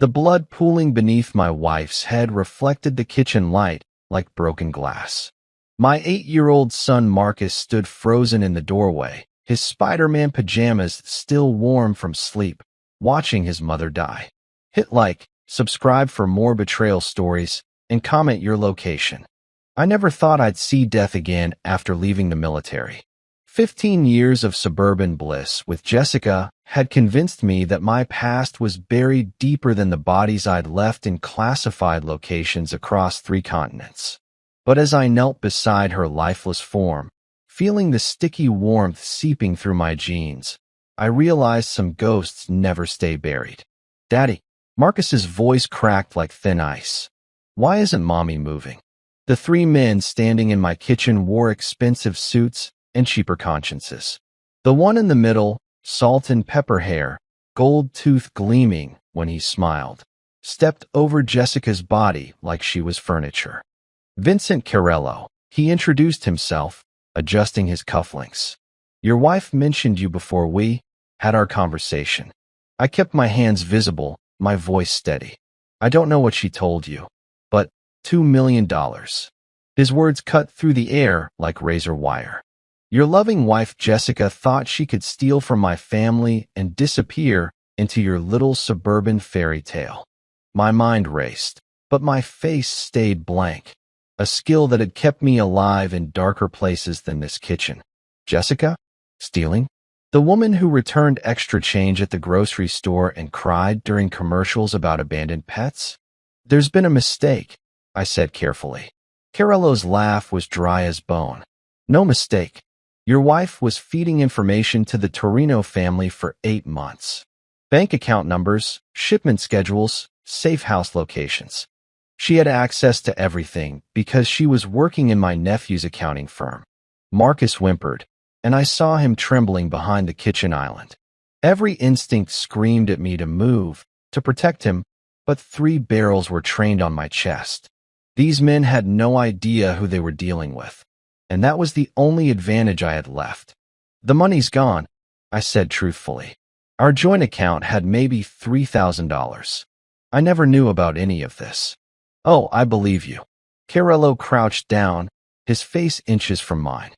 The blood pooling beneath my wife's head reflected the kitchen light like broken glass. My 8-year-old son Marcus stood frozen in the doorway, his Spider-Man pajamas still warm from sleep, watching his mother die. Hit like, subscribe for more betrayal stories, and comment your location. I never thought I'd see death again after leaving the military. 15 years of suburban bliss with Jessica had convinced me that my past was buried deeper than the bodies I'd left in classified locations across 3 continents. But as I knelt beside her lifeless form, feeling the sticky warmth seeping through my jeans, I realized some ghosts never stay buried. "Daddy," Marcus's voice cracked like thin ice. "Why isn't Mommy moving?" The 3 men standing in my kitchen wore expensive suits and cheaper consciences. The one in the middle, salt and pepper hair, gold tooth gleaming when he smiled, stepped over Jessica's body like she was furniture. "Vincent Carello," he introduced himself, adjusting his cufflinks. "Your wife mentioned you before we had our conversation." I kept my hands visible, my voice steady. "I don't know what she told you, but $2 million. His words cut through the air like razor wire. "Your loving wife Jessica thought she could steal from my family and disappear into your little suburban fairy tale." My mind raced, but my face stayed blank, a skill that had kept me alive in darker places than this kitchen. Jessica? Stealing? The woman who returned extra change at the grocery store and cried during commercials about abandoned pets? "There's been a mistake," I said carefully. Carello's laugh was dry as bone. "No mistake. Your wife was feeding information to the Torino family for 8 months. Bank account numbers, shipment schedules, safe house locations. She had access to everything because she was working in my nephew's accounting firm." Marcus whimpered, and I saw him trembling behind the kitchen island. Every instinct screamed at me to move, to protect him, but 3 barrels were trained on my chest. These men had no idea who they were dealing with, and that was the only advantage I had left. "The money's gone," I said truthfully. "Our joint account had maybe $3,000. I never knew about any of this." "Oh, I believe you." Carello crouched down, his face inches from mine.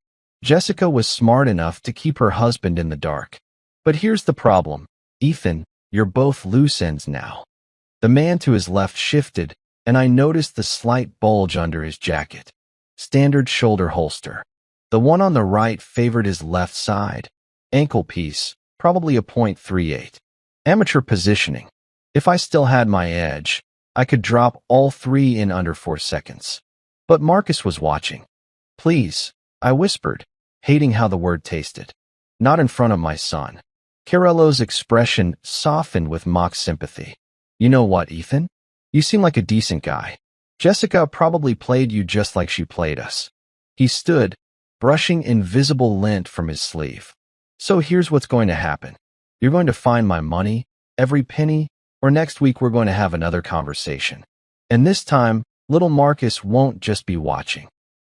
Jessica was smart enough to keep her husband in the dark. "But here's the problem, Ethan, you're both loose ends now." The man to his left shifted, and I noticed the slight bulge under his jacket. Standard shoulder holster. The one on the right favored his left side. Ankle piece, probably a .38. Amateur positioning. If I still had my edge, I could drop all 3 in under 4 seconds. But Marcus was watching. "Please," I whispered, hating how the word tasted. "Not in front of my son." Carello's expression softened with mock sympathy. "You know what, Ethan? You seem like a decent guy. Jessica probably played you just like she played us." He stood, brushing invisible lint from his sleeve. "So here's what's going to happen. You're going to find my money, every penny, or next week we're going to have another conversation. And this time, little Marcus won't just be watching."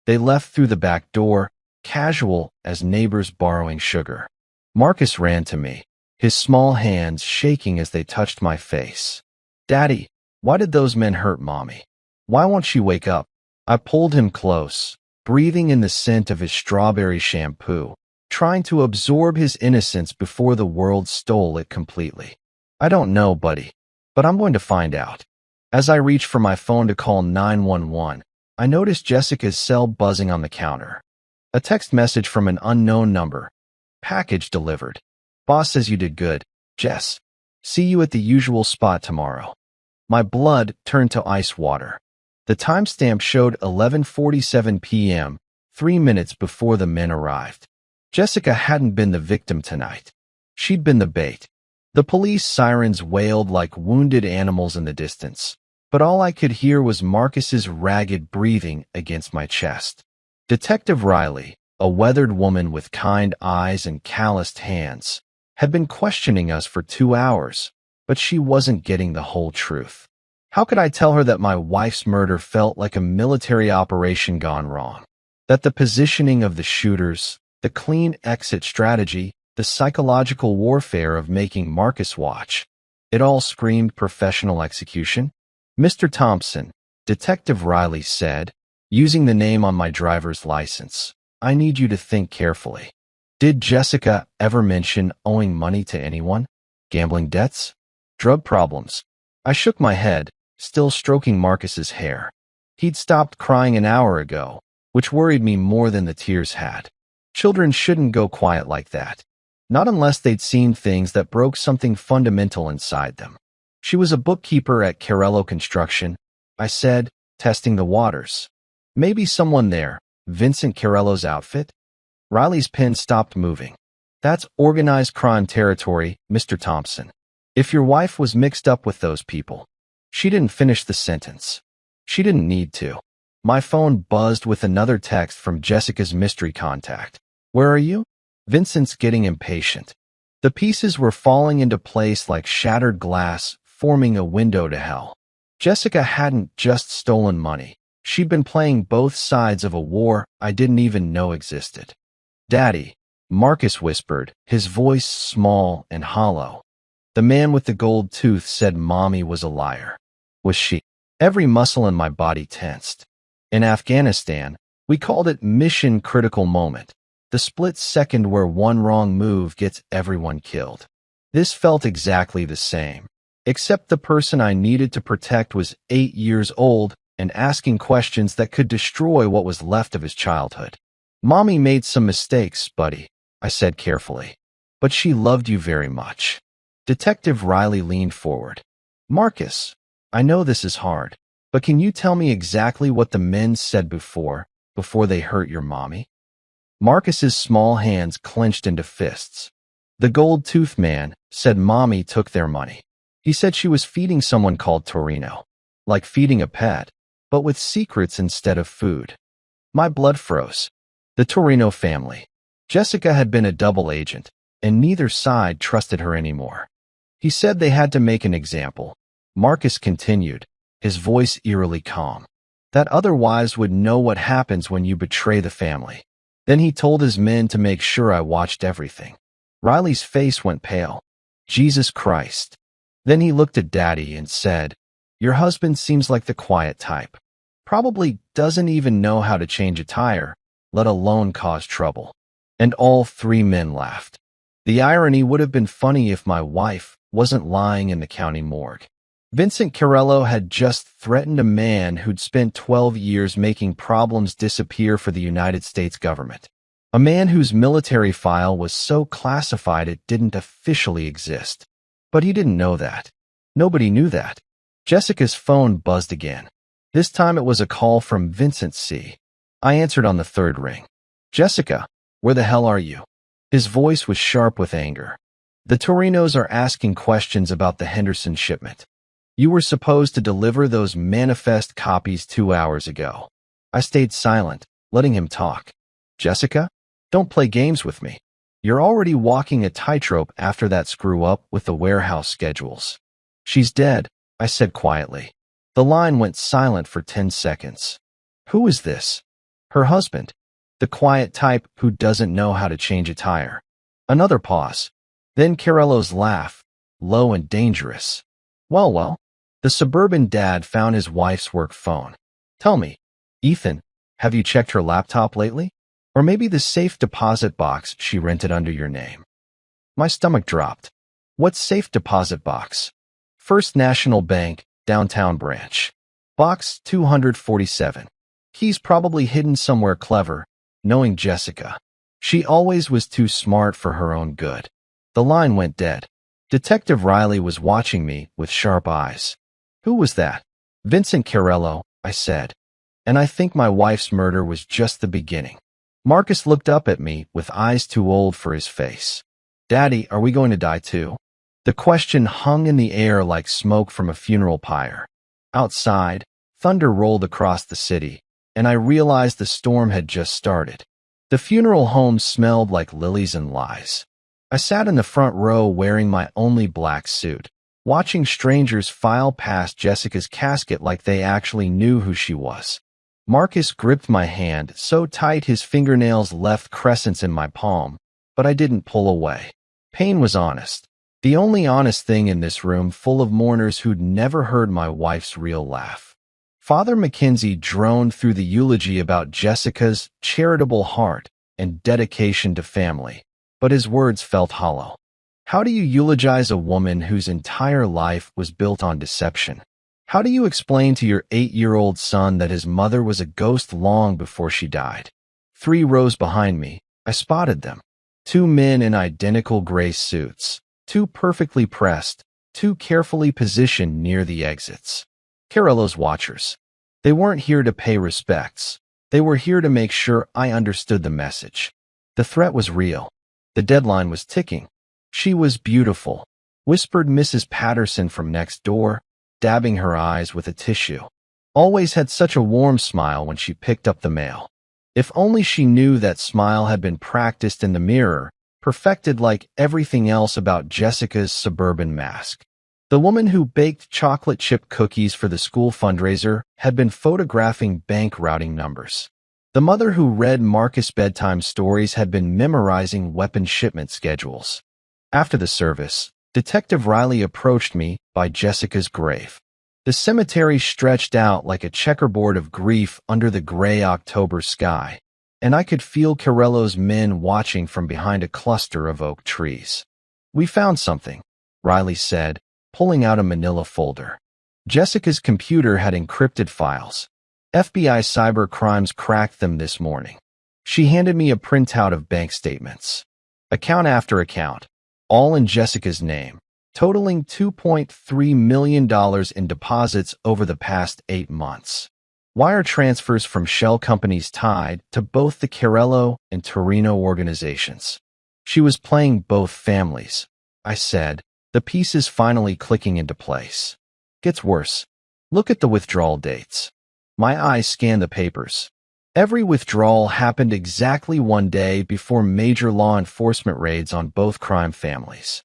They left through the back door, casual as neighbors borrowing sugar. Marcus ran to me, his small hands shaking as they touched my face. "Daddy, why did those men hurt Mommy? Why won't she wake up?" I pulled him close, breathing in the scent of his strawberry shampoo, trying to absorb his innocence before the world stole it completely. "I don't know, buddy, but I'm going to find out." As I reached for my phone to call 911, I noticed Jessica's cell buzzing on the counter. A text message from an unknown number. "Package delivered. Boss says you did good, Jess. See you at the usual spot tomorrow." My blood turned to ice water. The timestamp showed 11:47 p.m., 3 minutes before the men arrived. Jessica hadn't been the victim tonight. She'd been the bait. The police sirens wailed like wounded animals in the distance, but all I could hear was Marcus's ragged breathing against my chest. Detective Riley, a weathered woman with kind eyes and calloused hands, had been questioning us for 2 hours, but she wasn't getting the whole truth. How could I tell her that my wife's murder felt like a military operation gone wrong? That the positioning of the shooters, the clean exit strategy, the psychological warfare of making Marcus watch, It all screamed professional execution. Mr. Thompson, Detective Riley said, using the name on my driver's license, I need you to think carefully. Did Jessica ever mention owing money to anyone? Gambling debts? Drug problems? I shook my head, still stroking Marcus's hair. He'd stopped crying an hour ago, which worried me more than the tears had. Children shouldn't go quiet like that. Not unless they'd seen things that broke something fundamental inside them. She was a bookkeeper at Carello Construction, I said, testing the waters. Maybe someone there, Vincent Carello's outfit? Riley's pen stopped moving. That's organized crime territory, Mr. Thompson. If your wife was mixed up with those people. She didn't finish the sentence. She didn't need to. My phone buzzed with another text from Jessica's mystery contact. Where are you? Vincent's getting impatient. The pieces were falling into place like shattered glass, forming a window to hell. Jessica hadn't just stolen money. She'd been playing both sides of a war I didn't even know existed. Daddy, Marcus whispered, his voice small and hollow. The man with the gold tooth said Mommy was a liar. Was she? Every muscle in my body tensed. In Afghanistan, we called it mission critical moment, the split second where one wrong move gets everyone killed. This felt exactly the same, except the person I needed to protect was 8 years old and asking questions that could destroy what was left of his childhood. Mommy made some mistakes, buddy, I said carefully, but she loved you very much. Detective Riley leaned forward. Marcus, I know this is hard, but can you tell me exactly what the men said before they hurt your mommy? Marcus's small hands clenched into fists. The gold-toothed man said Mommy took their money. He said she was feeding someone called Torino, like feeding a pet, but with secrets instead of food. My blood froze. The Torino family. Jessica had been a double agent, and neither side trusted her anymore. He said they had to make an example. Marcus continued, his voice eerily calm, that other wives would know what happens when you betray the family. Then he told his men to make sure I watched everything. Riley's face went pale. Jesus Christ. Then he looked at Daddy and said, your husband seems like the quiet type. Probably doesn't even know how to change a tire, let alone cause trouble. And all three men laughed. The irony would have been funny if my wife wasn't lying in the county morgue. Vincent Carello had just threatened a man who'd spent 12 years making problems disappear for the United States government. A man whose military file was so classified it didn't officially exist. But he didn't know that. Nobody knew that. Jessica's phone buzzed again. This time it was a call from Vincent C. I answered on the third ring. Jessica, where the hell are you? His voice was sharp with anger. The Torinos are asking questions about the Henderson shipment. You were supposed to deliver those manifest copies 2 hours ago. I stayed silent, letting him talk. Jessica, don't play games with me. You're already walking a tightrope after that screw-up with the warehouse schedules. She's dead, I said quietly. The line went silent for 10 seconds. Who is this? Her husband. The quiet type who doesn't know how to change a tire. Another pause. Then Carello's laugh, low and dangerous. Well. The suburban dad found his wife's work phone. Tell me, Ethan, have you checked her laptop lately? Or maybe the safe deposit box she rented under your name? My stomach dropped. What safe deposit box? First National Bank, downtown branch. Box 247. Keys probably hidden somewhere clever, knowing Jessica. She always was too smart for her own good. The line went dead. Detective Riley was watching me with sharp eyes. Who was that? Vincent Carello, I said. And I think my wife's murder was just the beginning. Marcus looked up at me with eyes too old for his face. Daddy, are we going to die too? The question hung in the air like smoke from a funeral pyre. Outside, thunder rolled across the city, and I realized the storm had just started. The funeral home smelled like lilies and lies. I sat in the front row wearing my only black suit, watching strangers file past Jessica's casket like they actually knew who she was. Marcus gripped my hand so tight his fingernails left crescents in my palm, but I didn't pull away. Pain was honest. The only honest thing in this room full of mourners who'd never heard my wife's real laugh. Father Mackenzie droned through the eulogy about Jessica's charitable heart and dedication to family, but his words felt hollow. How do you eulogize a woman whose entire life was built on deception? How do you explain to your 8-year-old son that his mother was a ghost long before she died? 3 rows behind me, I spotted them. 2 men in identical gray suits, 2 perfectly pressed, 2 carefully positioned near the exits. Carello's watchers. They weren't here to pay respects. They were here to make sure I understood the message. The threat was real. The deadline was ticking. She was beautiful, whispered Mrs. Patterson from next door, dabbing her eyes with a tissue. Always had such a warm smile when she picked up the mail. If only she knew that smile had been practiced in the mirror, perfected like everything else about Jessica's suburban mask. The woman who baked chocolate chip cookies for the school fundraiser had been photographing bank routing numbers. The mother who read Marcus bedtime stories had been memorizing weapon shipment schedules. After the service, Detective Riley approached me by Jessica's grave. The cemetery stretched out like a checkerboard of grief under the gray October sky, and I could feel Carello's men watching from behind a cluster of oak trees. "We found something," Riley said, pulling out a manila folder. Jessica's computer had encrypted files. FBI cyber crimes cracked them this morning. She handed me a printout of bank statements. Account after account, all in Jessica's name, totaling $2.3 million in deposits over the past 8 months. Wire transfers from shell companies tied to both the Carello and Torino organizations. She was playing both families, I said, the pieces finally clicking into place. Gets worse. Look at the withdrawal dates. My eyes scanned the papers. Every withdrawal happened exactly 1 day before major law enforcement raids on both crime families.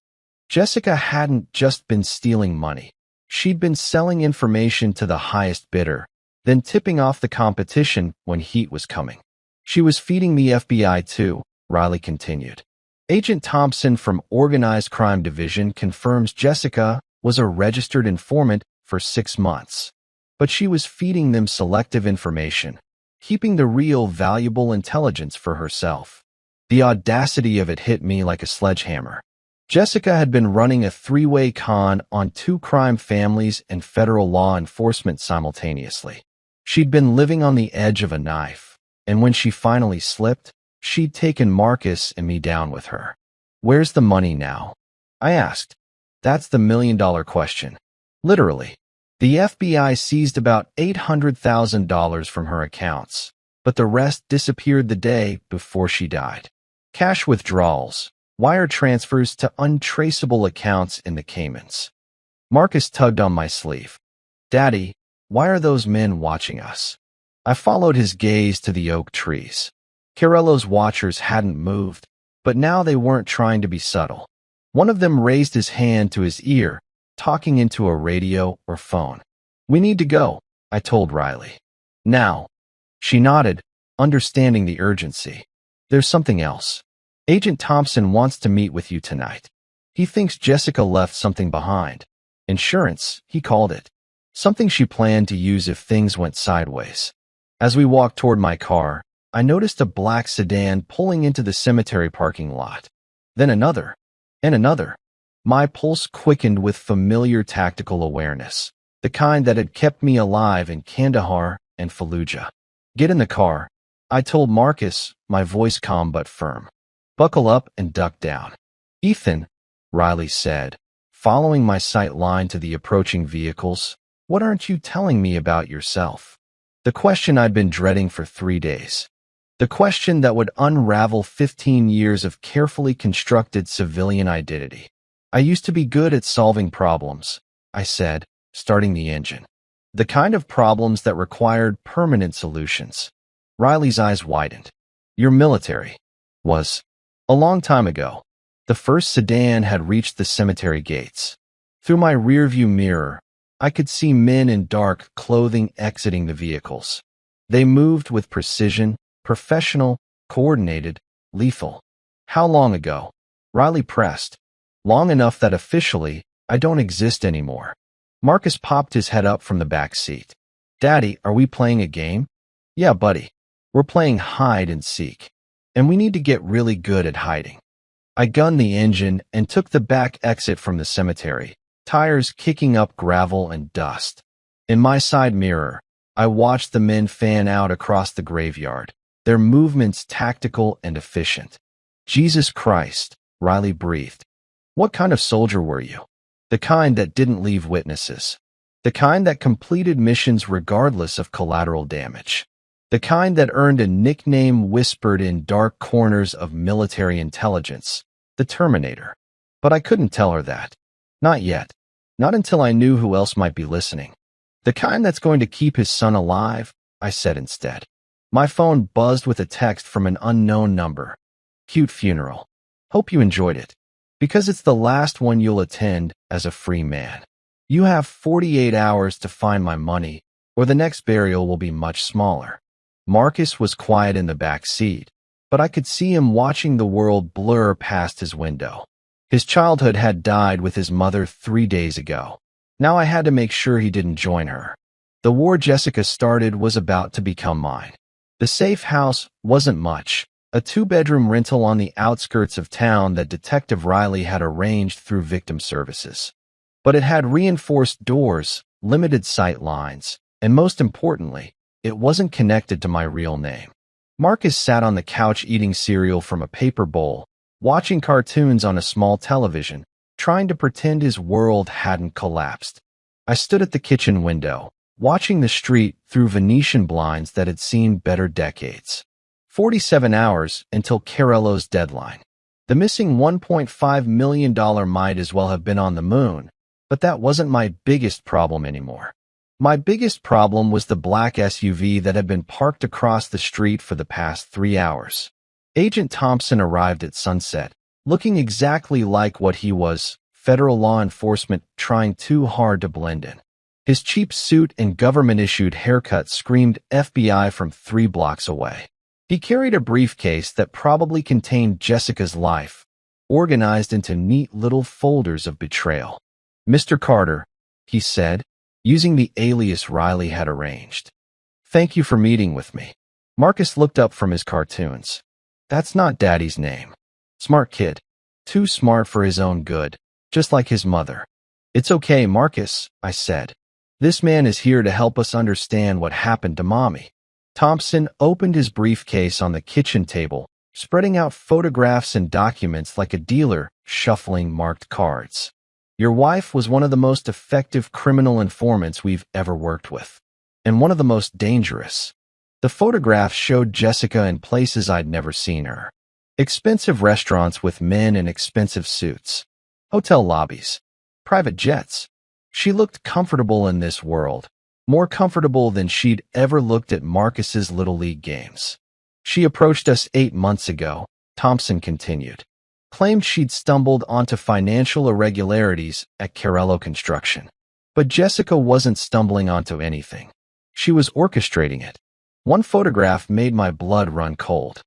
Jessica hadn't just been stealing money. She'd been selling information to the highest bidder, then tipping off the competition when heat was coming. She was feeding the FBI too, Riley continued. Agent Thompson from Organized Crime Division confirms Jessica was a registered informant for 6 months. But she was feeding them selective information, keeping the real valuable intelligence for herself. The audacity of it hit me like a sledgehammer. Jessica had been running a 3-way con on 2 crime families and federal law enforcement simultaneously. She'd been living on the edge of a knife, and when she finally slipped, she'd taken Marcus and me down with her. "Where's the money now?" I asked. That's the million-dollar question. Literally. The FBI seized about $800,000 from her accounts, but the rest disappeared the day before she died. Cash withdrawals, wire transfers to untraceable accounts in the Caymans. Marcus tugged on my sleeve. "Daddy, why are those men watching us?" I followed his gaze to the oak trees. Carello's watchers hadn't moved, but now they weren't trying to be subtle. One of them raised his hand to his ear, talking into a radio or phone. "We need to go," I told Riley. "Now." She nodded, understanding the urgency. "There's something else. Agent Thompson wants to meet with you tonight. He thinks Jessica left something behind. Insurance, he called it. Something she planned to use if things went sideways." As we walked toward my car, I noticed a black sedan pulling into the cemetery parking lot. Then another, and another. My pulse quickened with familiar tactical awareness, the kind that had kept me alive in Kandahar and Fallujah. "Get in the car," I told Marcus, my voice calm but firm. "Buckle up and duck down." "Ethan," Riley said, following my sight line to the approaching vehicles, "what aren't you telling me about yourself?" The question I'd been dreading for 3 days. The question that would unravel 15 years of carefully constructed civilian identity. "I used to be good at solving problems," I said, starting the engine. "The kind of problems that required permanent solutions." Riley's eyes widened. "Your military was a long time ago." The first sedan had reached the cemetery gates. Through my rearview mirror, I could see men in dark clothing exiting the vehicles. They moved with precision, professional, coordinated, lethal. "How long ago?" Riley pressed. Long enough that officially, I don't exist anymore. Marcus popped his head up from the back seat. Daddy, are we playing a game? Yeah, buddy. We're playing hide and seek. And we need to get really good at hiding. I gunned the engine and took the back exit from the cemetery, tires kicking up gravel and dust. In my side mirror, I watched the men fan out across the graveyard, their movements tactical and efficient. Jesus Christ, Riley breathed. What kind of soldier were you? The kind that didn't leave witnesses. The kind that completed missions regardless of collateral damage. The kind that earned a nickname whispered in dark corners of military intelligence, the Terminator. But I couldn't tell her that. Not yet. Not until I knew who else might be listening. The kind that's going to keep his son alive, I said instead. My phone buzzed with a text from an unknown number. Cute funeral. Hope you enjoyed it. Because it's the last one you'll attend as a free man. You have 48 hours to find my money, or the next burial will be much smaller. Marcus was quiet in the back seat, but I could see him watching the world blur past his window. His childhood had died with his mother 3 days ago. Now I had to make sure he didn't join her. The war Jessica started was about to become mine. The safe house wasn't much, a 2-bedroom rental on the outskirts of town that Detective Riley had arranged through victim services. But it had reinforced doors, limited sight lines, and most importantly, it wasn't connected to my real name. Marcus sat on the couch eating cereal from a paper bowl, watching cartoons on a small television, trying to pretend his world hadn't collapsed. I stood at the kitchen window, watching the street through Venetian blinds that had seen better decades. 47 hours until Carello's deadline. The missing $1.5 million might as well have been on the moon, but that wasn't my biggest problem anymore. My biggest problem was the black SUV that had been parked across the street for the past 3 hours. Agent Thompson arrived at sunset, looking exactly like what he was, federal law enforcement trying too hard to blend in. His cheap suit and government-issued haircut screamed FBI from 3 blocks away. He carried a briefcase that probably contained Jessica's life, organized into neat little folders of betrayal. Mr. Carter, he said, using the alias Riley had arranged. Thank you for meeting with me. Marcus looked up from his cartoons. That's not Daddy's name. Smart kid. Too smart for his own good, just like his mother. It's okay, Marcus, I said. This man is here to help us understand what happened to Mommy. Thompson opened his briefcase on the kitchen table, spreading out photographs and documents like a dealer shuffling marked cards. Your wife was one of the most effective criminal informants we've ever worked with, and one of the most dangerous. The photographs showed Jessica in places I'd never seen her. Expensive restaurants with men in expensive suits. Hotel lobbies. Private jets. She looked comfortable in this world, more comfortable than she'd ever looked at Marcus's Little League games. She approached us 8 months ago, Thompson continued. Claimed she'd stumbled onto financial irregularities at Carello Construction. But Jessica wasn't stumbling onto anything. She was orchestrating it. One photograph made my blood run cold.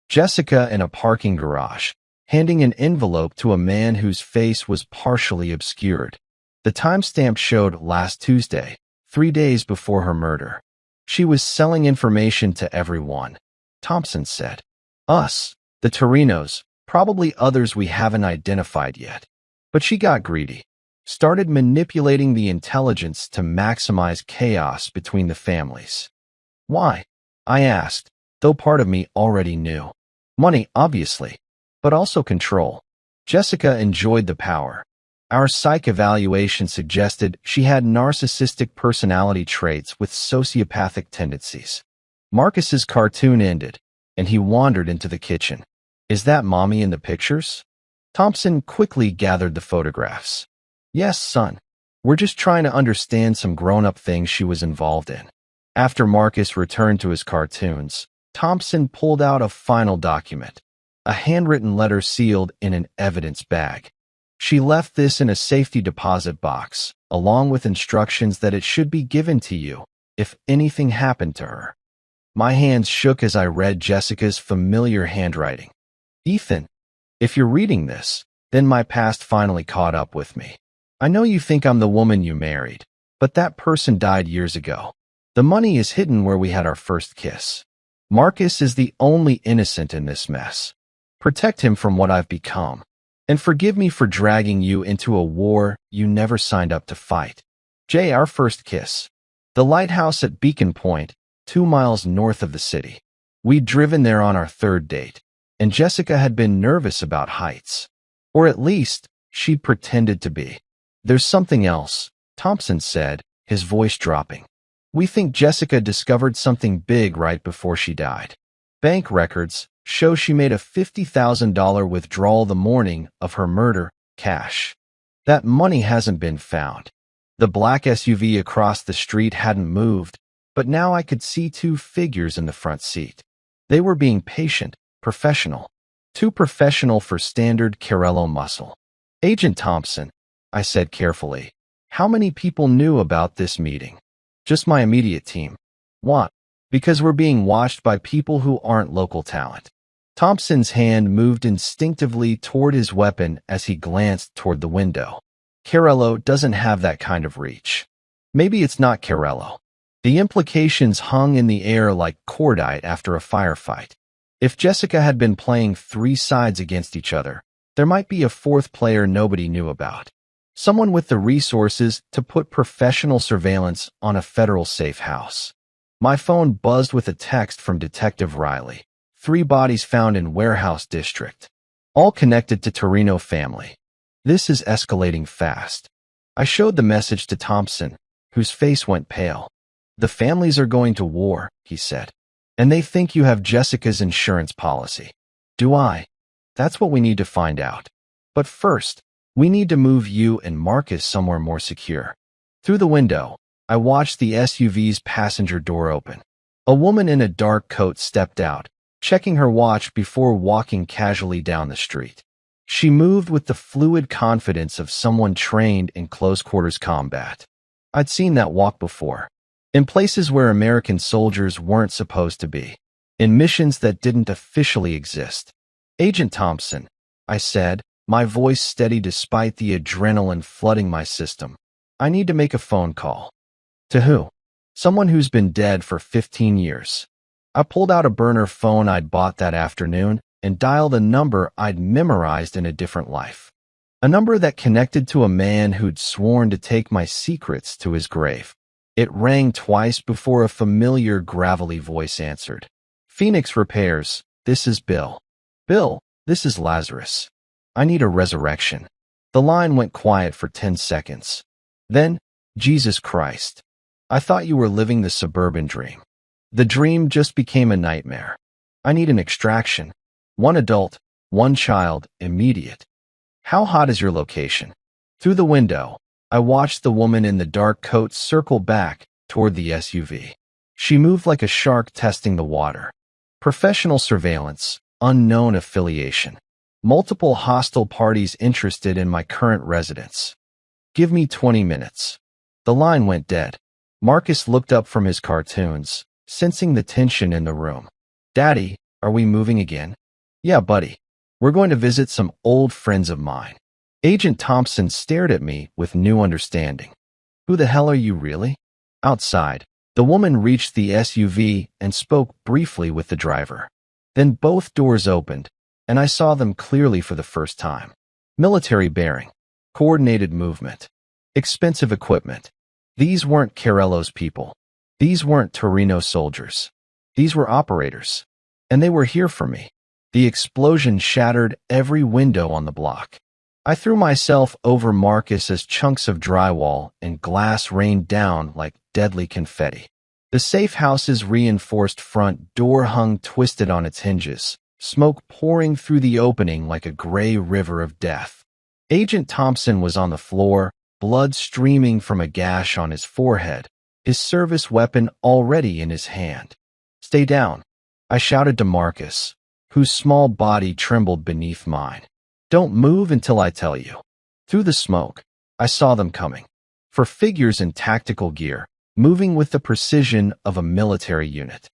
Jessica in a parking garage, handing an envelope to a man whose face was partially obscured. The timestamp showed last Tuesday, 3 days before her murder. She was selling information to everyone, Thompson said. Us, the Torinos, probably others we haven't identified yet. But she got greedy, started manipulating the intelligence to maximize chaos between the families. Why? I asked, though part of me already knew. Money, obviously, but also control. Jessica enjoyed the power. Our psych evaluation suggested she had narcissistic personality traits with sociopathic tendencies. Marcus's cartoon ended, and he wandered into the kitchen. Is that Mommy in the pictures? Thompson quickly gathered the photographs. Yes, son. We're just trying to understand some grown-up things she was involved in. After Marcus returned to his cartoons, Thompson pulled out a final document, a handwritten letter sealed in an evidence bag. She left this in a safety deposit box, along with instructions that it should be given to you if anything happened to her. My hands shook as I read Jessica's familiar handwriting. Ethan, if you're reading this, Then my past finally caught up with me. I know you think I'm the woman you married, but that person died years ago. The money is hidden where we had our first kiss. Marcus is the only innocent in this mess. Protect him from what I've become. And forgive me for dragging you into a war you never signed up to fight. Jay, our first kiss. The lighthouse at Beacon Point, 2 miles north of the city. We'd driven there on our third date, and Jessica had been nervous about heights. Or at least, she'd pretended to be. There's something else, Thompson said, his voice dropping. We think Jessica discovered something big right before she died. Bank records show she made a $50,000 withdrawal the morning of her murder, cash. That money hasn't been found. The black SUV across the street hadn't moved, but now I could see 2 figures in the front seat. They were being patient, professional. Too professional for standard Carello muscle. Agent Thompson, I said carefully, how many people knew about this meeting? Just my immediate team. What? Because we're being watched by people who aren't local talent. Thompson's hand moved instinctively toward his weapon as he glanced toward the window. Carello doesn't have that kind of reach. Maybe it's not Carello. The implications hung in the air like cordite after a firefight. If Jessica had been playing 3 sides against each other, there might be a 4th player nobody knew about. Someone with the resources to put professional surveillance on a federal safe house. My phone buzzed with a text from Detective Riley. 3 bodies found in warehouse district. All connected to Torino family. This is escalating fast. I showed the message to Thompson, whose face went pale. The families are going to war, he said. And they think you have Jessica's insurance policy. Do I? That's what we need to find out. But first, we need to move you and Marcus somewhere more secure. Through the window, I watched the SUV's passenger door open. A woman in a dark coat stepped out, checking her watch before walking casually down the street. She moved with the fluid confidence of someone trained in close-quarters combat. I'd seen that walk before. In places where American soldiers weren't supposed to be. In missions that didn't officially exist. Agent Thompson, I said, my voice steady despite the adrenaline flooding my system. I need to make a phone call. To who? Someone who's been dead for 15 years. I pulled out a burner phone I'd bought that afternoon and dialed a number I'd memorized in a different life. A number that connected to a man who'd sworn to take my secrets to his grave. It rang twice before a familiar gravelly voice answered. Phoenix Repairs, this is Bill. Bill, this is Lazarus. I need a resurrection. The line went quiet for 10 seconds. Then, Jesus Christ. I thought you were living the suburban dream. The dream just became a nightmare. I need an extraction. 1 adult, 1 child, immediate. How hot is your location? Through the window, I watched the woman in the dark coat circle back toward the SUV. She moved like a shark testing the water. Professional surveillance, unknown affiliation. Multiple hostile parties interested in my current residence. Give me 20 minutes. The line went dead. Marcus looked up from his cartoons, sensing the tension in the room. Daddy, are we moving again? Yeah, buddy. We're going to visit some old friends of mine. Agent Thompson stared at me with new understanding. Who the hell are you really? Outside, the woman reached the SUV and spoke briefly with the driver. Then both doors opened, and I saw them clearly for the first time. Military bearing, coordinated movement, expensive equipment. These weren't Carello's people. These weren't Torino soldiers. These were operators. And they were here for me. The explosion shattered every window on the block. I threw myself over Marcus as chunks of drywall and glass rained down like deadly confetti. The safe house's reinforced front door hung twisted on its hinges, smoke pouring through the opening like a gray river of death. Agent Thompson was on the floor, blood streaming from a gash on his forehead, his service weapon already in his hand. Stay down, I shouted to Marcus, whose small body trembled beneath mine. Don't move until I tell you. Through the smoke, I saw them coming. For figures in tactical gear, moving with the precision of a military unit.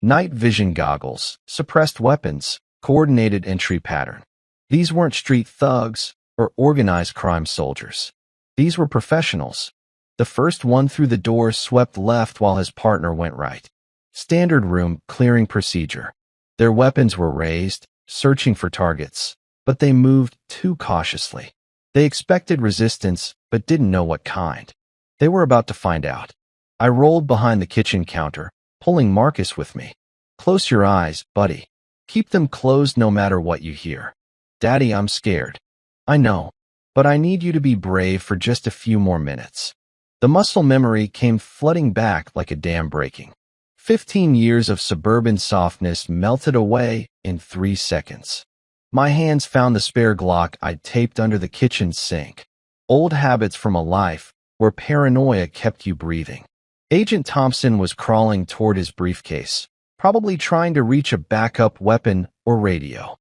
Night vision goggles, suppressed weapons, coordinated entry pattern. These weren't street thugs, or organized crime soldiers. These were professionals. The first one through the door swept left while his partner went right. Standard room clearing procedure. Their weapons were raised, searching for targets, but they moved too cautiously. They expected resistance, but didn't know what kind. They were about to find out. I rolled behind the kitchen counter, pulling Marcus with me. Close your eyes, buddy. Keep them closed no matter what you hear. Daddy, I'm scared. I know, but I need you to be brave for just a few more minutes. The muscle memory came flooding back like a dam breaking. 15 years of suburban softness melted away in 3 seconds. My hands found the spare Glock I'd taped under the kitchen sink. Old habits from a life where paranoia kept you breathing. Agent Thompson was crawling toward his briefcase, probably trying to reach a backup weapon or radio.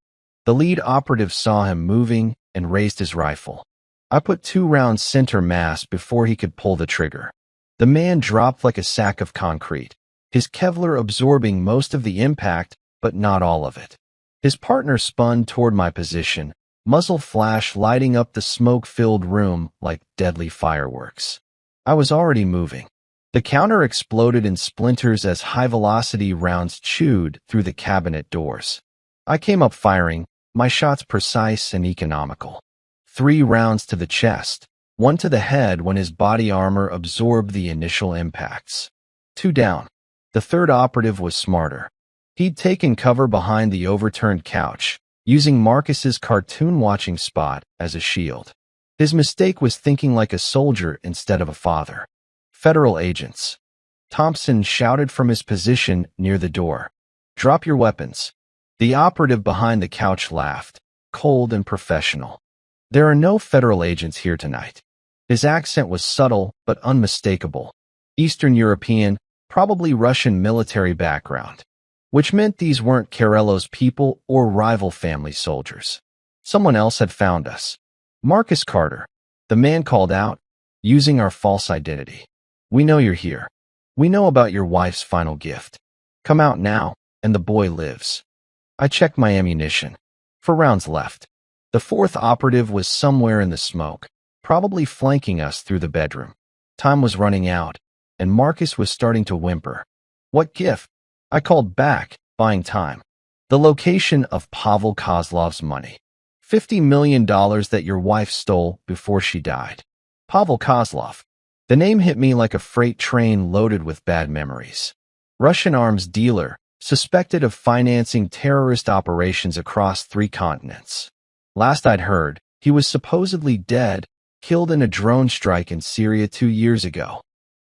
The lead operative saw him moving and raised his rifle. I put 2 rounds center mass before he could pull the trigger. The man dropped like a sack of concrete, his Kevlar absorbing most of the impact, but not all of it. His partner spun toward my position, muzzle flash lighting up the smoke-filled room like deadly fireworks. I was already moving. The counter exploded in splinters as high-velocity rounds chewed through the cabinet doors. I came up firing, my shots precise and economical. 3 rounds to the chest, 1 to the head when his body armor absorbed the initial impacts. 2 down. The third operative was smarter. He'd taken cover behind the overturned couch, using Marcus's cartoon-watching spot as a shield. His mistake was thinking like a soldier instead of a father. Federal agents. Thompson shouted from his position near the door. Drop your weapons. The operative behind the couch laughed, cold and professional. There are no federal agents here tonight. His accent was subtle but unmistakable. Eastern European, probably Russian military background, which meant these weren't Carello's people or rival family soldiers. Someone else had found us. Marcus Carter, the man called out, using our false identity. We know you're here. We know about your wife's final gift. Come out now, and the boy lives. I checked my ammunition. 4 rounds left. The fourth operative was somewhere in the smoke, probably flanking us through the bedroom. Time was running out, and Marcus was starting to whimper. What gift? I called back, buying time. The location of Pavel Kozlov's money. $50 million that your wife stole before she died. Pavel Kozlov. The name hit me like a freight train loaded with bad memories. Russian arms dealer, suspected of financing terrorist operations across 3 continents. Last I'd heard, he was supposedly dead, killed in a drone strike in Syria 2 years ago.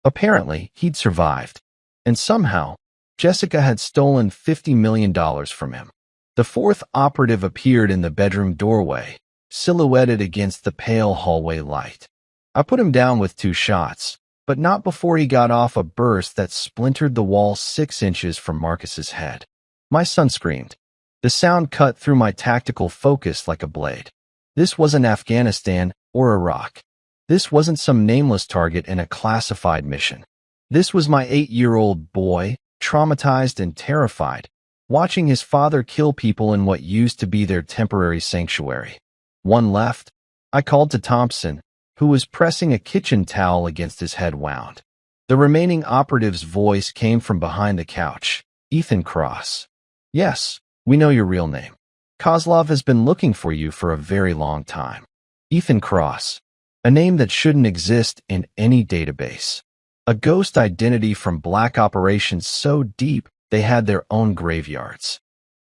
Apparently, he'd survived. And somehow, Jessica had stolen $50 million from him. The fourth operative appeared in the bedroom doorway, silhouetted against the pale hallway light. I put him down with 2 shots, but not before he got off a burst that splintered the wall 6 inches from Marcus's head. My son screamed. The sound cut through my tactical focus like a blade. This wasn't Afghanistan or Iraq. This wasn't some nameless target in a classified mission. This was my 8-year-old boy, traumatized and terrified, watching his father kill people in what used to be their temporary sanctuary. 1 left. I called to Thompson, who was pressing a kitchen towel against his head wound. The remaining operative's voice came from behind the couch. Ethan Cross. Yes, we know your real name. Kozlov has been looking for you for a very long time. Ethan Cross. A name that shouldn't exist in any database. A ghost identity from black operations so deep they had their own graveyards.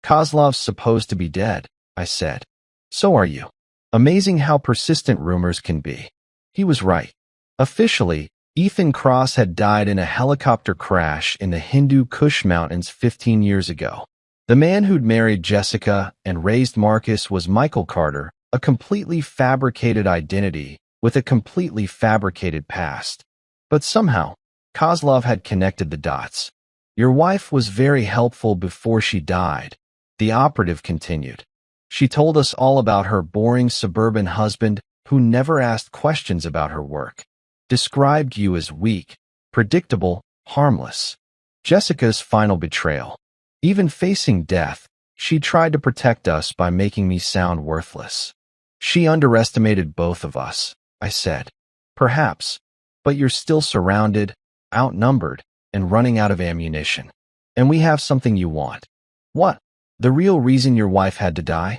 Kozlov's supposed to be dead, I said. So are you. Amazing how persistent rumors can be. He was right. Officially, Ethan Cross had died in a helicopter crash in the Hindu Kush Mountains 15 years ago. The man who'd married Jessica and raised Marcus was Michael Carter, a completely fabricated identity with a completely fabricated past. But somehow, Kozlov had connected the dots. Your wife was very helpful before she died, the operative continued. She told us all about her boring suburban husband who never asked questions about her work. Described you as weak, predictable, harmless. Jessica's final betrayal. Even facing death, she tried to protect us by making me sound worthless. She underestimated both of us, I said. Perhaps, but you're still surrounded, outnumbered, and running out of ammunition. And we have something you want. What? The real reason your wife had to die?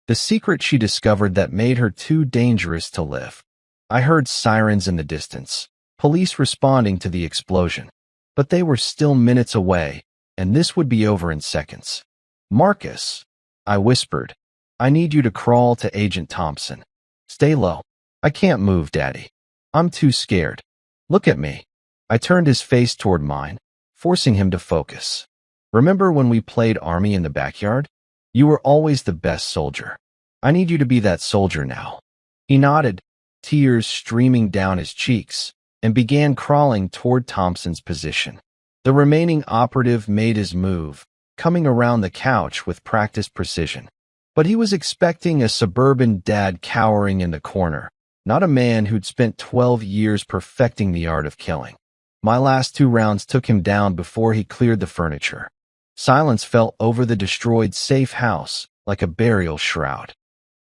The secret she discovered that made her too dangerous to live. I heard sirens in the distance, police responding to the explosion. But they were still minutes away, and this would be over in seconds. Marcus, I whispered, I need you to crawl to Agent Thompson. Stay low. I can't move, Daddy. I'm too scared. Look at me. I turned his face toward mine, forcing him to focus. Remember when we played army in the backyard? You were always the best soldier. I need you to be that soldier now. He nodded, tears streaming down his cheeks, and began crawling toward Thompson's position. The remaining operative made his move, coming around the couch with practiced precision. But he was expecting a suburban dad cowering in the corner, not a man who'd spent 12 years perfecting the art of killing. My last 2 rounds took him down before he cleared the furniture. Silence fell over the destroyed safe house like a burial shroud.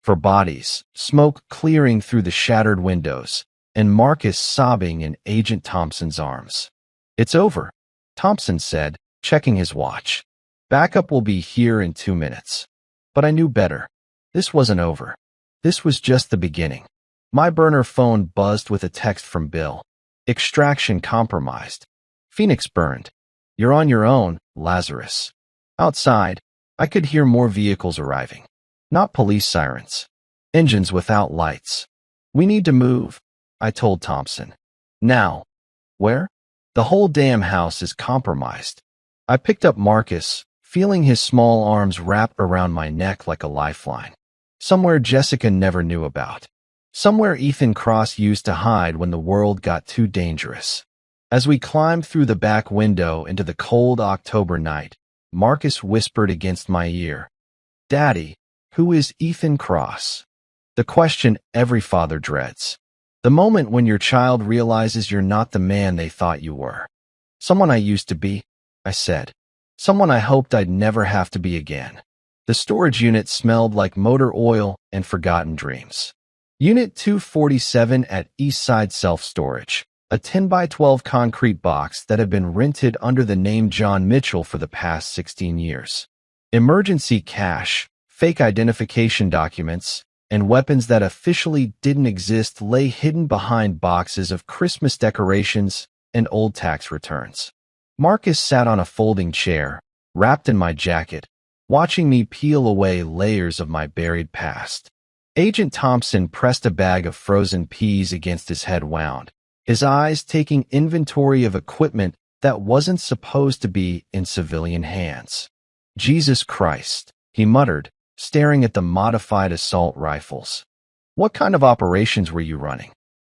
For bodies, smoke clearing through the shattered windows, and Marcus sobbing in Agent Thompson's arms. It's over, Thompson said, checking his watch. Backup will be here in 2 minutes. But I knew better. This wasn't over. This was just the beginning. My burner phone buzzed with a text from Bill. Extraction compromised. Phoenix burned. You're on your own, Lazarus. Outside, I could hear more vehicles arriving. Not police sirens. Engines without lights. We need to move, I told Thompson. Now. Where? The whole damn house is compromised. I picked up Marcus, feeling his small arms wrapped around my neck like a lifeline. Somewhere Jessica never knew about. Somewhere Ethan Cross used to hide when the world got too dangerous. As we climbed through the back window into the cold October night, Marcus whispered against my ear, Daddy, who is Ethan Cross? The question every father dreads. The moment when your child realizes you're not the man they thought you were. Someone I used to be, I said. Someone I hoped I'd never have to be again. The storage unit smelled like motor oil and forgotten dreams. Unit 247 at Eastside Self-Storage, a 10x12 concrete box that had been rented under the name John Mitchell for the past 16 years. Emergency cash, fake identification documents, and weapons that officially didn't exist lay hidden behind boxes of Christmas decorations and old tax returns. Marcus sat on a folding chair, wrapped in my jacket, watching me peel away layers of my buried past. Agent Thompson pressed a bag of frozen peas against his head wound, his eyes taking inventory of equipment that wasn't supposed to be in civilian hands. Jesus Christ, he muttered, staring at the modified assault rifles. What kind of operations were you running?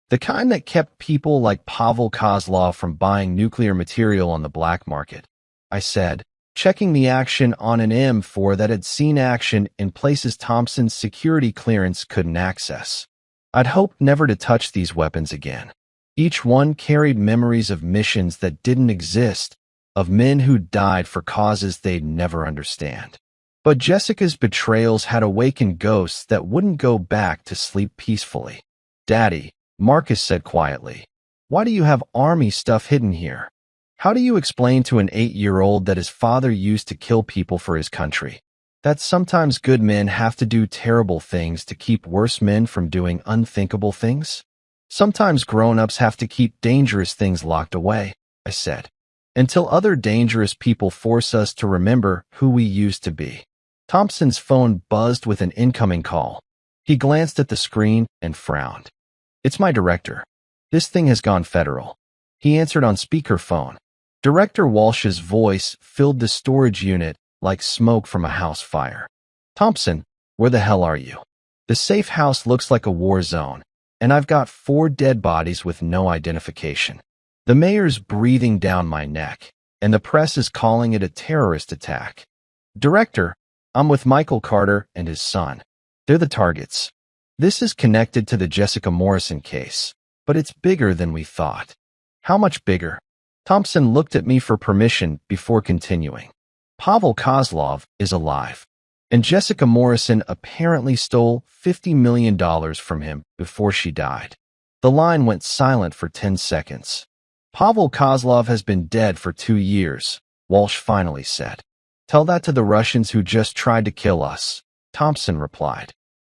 The kind that kept people like Pavel Kozlov from buying nuclear material on the black market, I said, checking the action on an M4 that had seen action in places Thompson's security clearance couldn't access. I'd hoped never to touch these weapons again. Each one carried memories of missions that didn't exist, of men who died for causes they'd never understand. But Jessica's betrayals had awakened ghosts that wouldn't go back to sleep peacefully. Daddy, Marcus said quietly, why do you have army stuff hidden here? How do you explain to an 8-year-old that his father used to kill people for his country? That sometimes good men have to do terrible things to keep worse men from doing unthinkable things? Sometimes grown-ups have to keep dangerous things locked away, I said, until other dangerous people force us to remember who we used to be. Thompson's phone buzzed with an incoming call. He glanced at the screen and frowned. It's my director. This thing has gone federal. He answered on speakerphone. Director Walsh's voice filled the storage unit like smoke from a house fire. Thompson, where the hell are you? The safe house looks like a war zone, and I've got 4 dead bodies with no identification. The mayor's breathing down my neck, and the press is calling it a terrorist attack. Director, I'm with Michael Carter and his son. They're the targets. This is connected to the Jessica Morrison case, but it's bigger than we thought. How much bigger? Thompson looked at me for permission before continuing. Pavel Kozlov is alive. and Jessica Morrison apparently stole $50 million from him before she died. The line went silent for 10 seconds. Pavel Kozlov has been dead for 2 years, Walsh finally said. Tell that to the Russians who just tried to kill us, Thompson replied.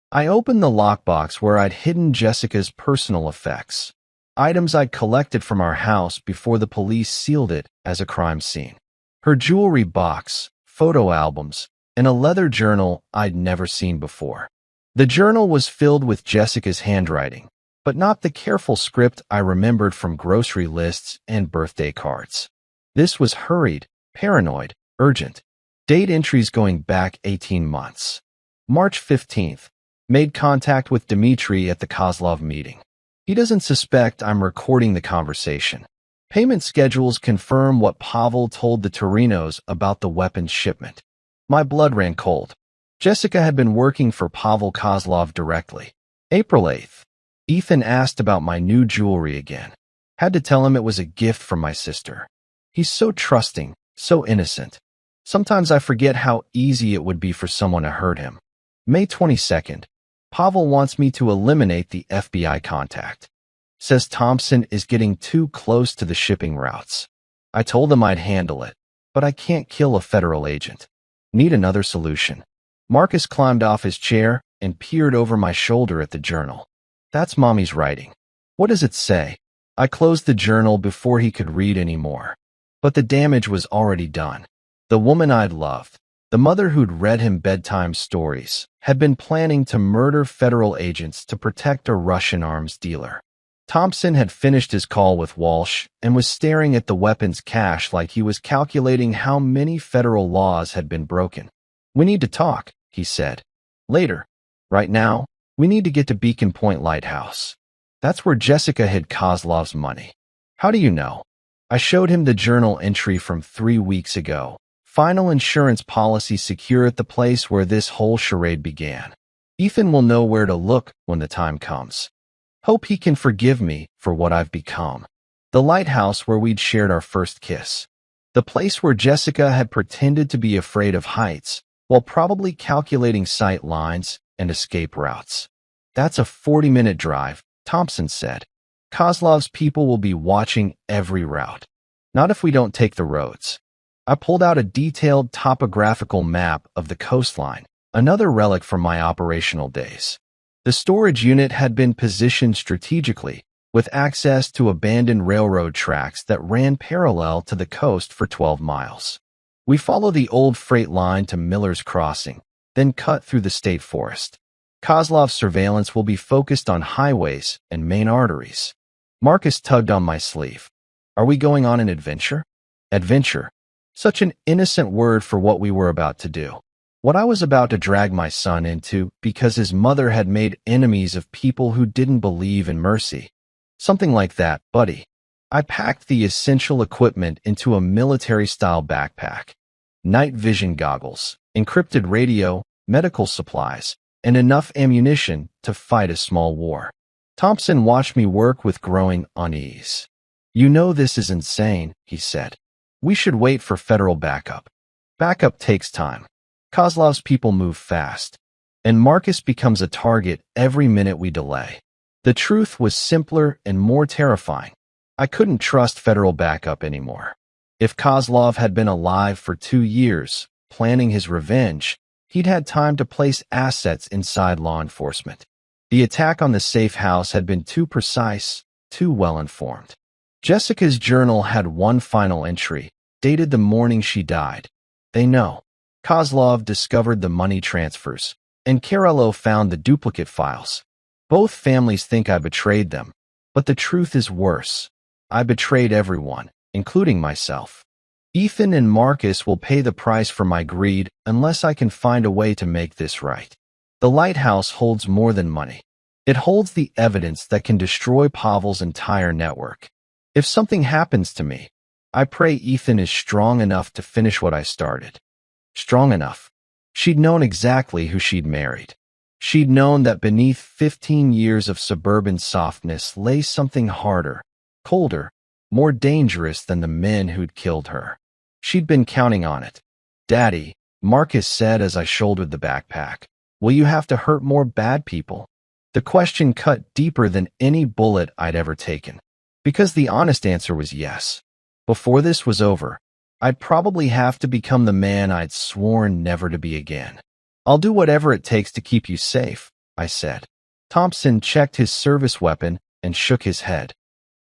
I opened the lockbox where I'd hidden Jessica's personal effects, items I'd collected from our house before the police sealed it as a crime scene. Her jewelry box, photo albums, and a leather journal I'd never seen before. The journal was filled with Jessica's handwriting, but not the careful script I remembered from grocery lists and birthday cards. This was hurried, paranoid, urgent. Date entries going back 18 months. March 15th. Made contact with Dmitry at the Kozlov meeting. He doesn't suspect I'm recording the conversation. Payment schedules confirm what Pavel told the Torinos about the weapons shipment. My blood ran cold. Jessica had been working for Pavel Kozlov directly. April 8th. Ethan asked about my new jewelry again. Had to tell him it was a gift from my sister. He's so trusting, so innocent. Sometimes I forget how easy it would be for someone to hurt him. May 22nd. Pavel wants me to eliminate the FBI contact. Says Thompson is getting too close to the shipping routes. I told him I'd handle it, but I can't kill a federal agent. Need another solution. Marcus climbed off his chair and peered over my shoulder at the journal. That's Mommy's writing. What does it say? I closed the journal before he could read anymore. But the damage was already done. The woman I'd loved, the mother who'd read him bedtime stories, had been planning to murder federal agents to protect a Russian arms dealer. Thompson had finished his call with Walsh and was staring at the weapons cache like he was calculating how many federal laws had been broken. We need to talk, he said. Later. Right now, we need to get to Beacon Point Lighthouse. That's where Jessica hid Kozlov's money. How do you know? I showed him the journal entry from 3 weeks ago. Final insurance policy secure at the place where this whole charade began. Ethan will know where to look when the time comes. Hope he can forgive me for what I've become. The lighthouse where we'd shared our first kiss. The place where Jessica had pretended to be afraid of heights while probably calculating sight lines and escape routes. That's a 40-minute drive, Thompson said. Kozlov's people will be watching every route. Not if we don't take the roads. I pulled out a detailed topographical map of the coastline, another relic from my operational days. The storage unit had been positioned strategically, with access to abandoned railroad tracks that ran parallel to the coast for 12 miles. We follow the old freight line to Miller's Crossing, then cut through the state forest. Kozlov's surveillance will be focused on highways and main arteries. Marcus tugged on my sleeve. Are we going on an adventure? Adventure. Such an innocent word for what we were about to do. What I was about to drag my son into because his mother had made enemies of people who didn't believe in mercy. Something like that, buddy. I packed the essential equipment into a military-style backpack. Night vision goggles, encrypted radio, medical supplies, and enough ammunition to fight a small war. Thompson watched me work with growing unease. You know this is insane, he said. We should wait for federal backup. Backup takes time. Kozlov's people move fast, and Marcus becomes a target every minute we delay. The truth was simpler and more terrifying. I couldn't trust federal backup anymore. If Kozlov had been alive for 2 years, planning his revenge, he'd had time to place assets inside law enforcement. The attack on the safe house had been too precise, too well-informed. Jessica's journal had one final entry, dated the morning she died. They know. Kozlov discovered the money transfers, and Karelo found the duplicate files. Both families think I betrayed them, but the truth is worse. I betrayed everyone, including myself. Ethan and Marcus will pay the price for my greed unless I can find a way to make this right. The lighthouse holds more than money. It holds the evidence that can destroy Pavel's entire network. If something happens to me, I pray Ethan is strong enough to finish what I started. Strong enough. She'd known exactly who she'd married. She'd known that beneath 15 years of suburban softness lay something harder, colder, more dangerous than the men who'd killed her. She'd been counting on it. Daddy, Marcus said as I shouldered the backpack. Will you have to hurt more bad people? The question cut deeper than any bullet I'd ever taken. Because the honest answer was yes. Before this was over, I'd probably have to become the man I'd sworn never to be again. I'll do whatever it takes to keep you safe, I said. Thompson checked his service weapon and shook his head.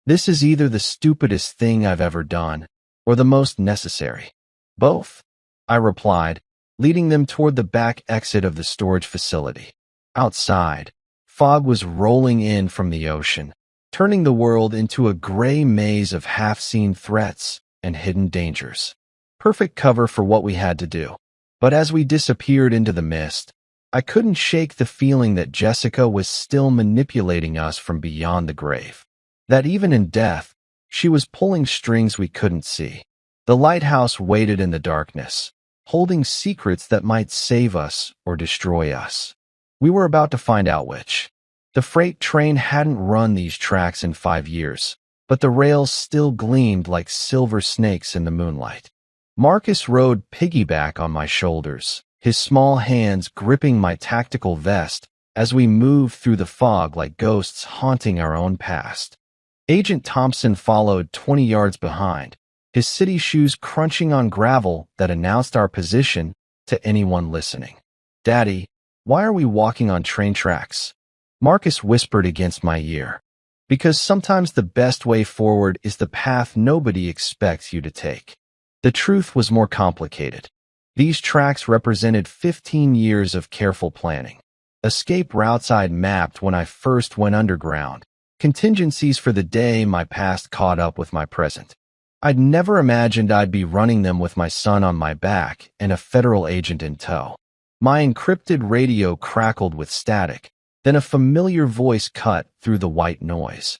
This is either the stupidest thing I've ever done, or the most necessary. Both, I replied, leading them toward the back exit of the storage facility. Outside, fog was rolling in from the ocean, turning the world into a gray maze of half-seen threats and hidden dangers. Perfect cover for what we had to do. But as we disappeared into the mist, I couldn't shake the feeling that Jessica was still manipulating us from beyond the grave. That even in death, she was pulling strings we couldn't see. The lighthouse waited in the darkness, holding secrets that might save us or destroy us. We were about to find out which. The freight train hadn't run these tracks in 5 years, but the rails still gleamed like silver snakes in the moonlight. Marcus rode piggyback on my shoulders, his small hands gripping my tactical vest as we moved through the fog like ghosts haunting our own past. Agent Thompson followed 20 yards behind, his city shoes crunching on gravel that announced our position to anyone listening. Daddy, why are we walking on train tracks? Marcus whispered against my ear. Because sometimes the best way forward is the path nobody expects you to take. The truth was more complicated. These tracks represented 15 years of careful planning. Escape routes I'd mapped when I first went underground. Contingencies for the day my past caught up with my present. I'd never imagined I'd be running them with my son on my back and a federal agent in tow. My encrypted radio crackled with static, then a familiar voice cut through the white noise.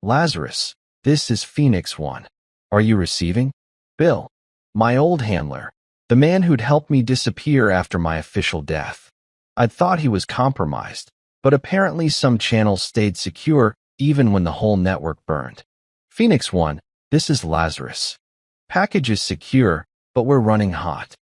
Lazarus, this is Phoenix 1. Are you receiving? Bill, my old handler, the man who'd helped me disappear after my official death. I'd thought he was compromised, but apparently some channels stayed secure even when the whole network burned. Phoenix 1, this is Lazarus. Package is secure, but we're running hot.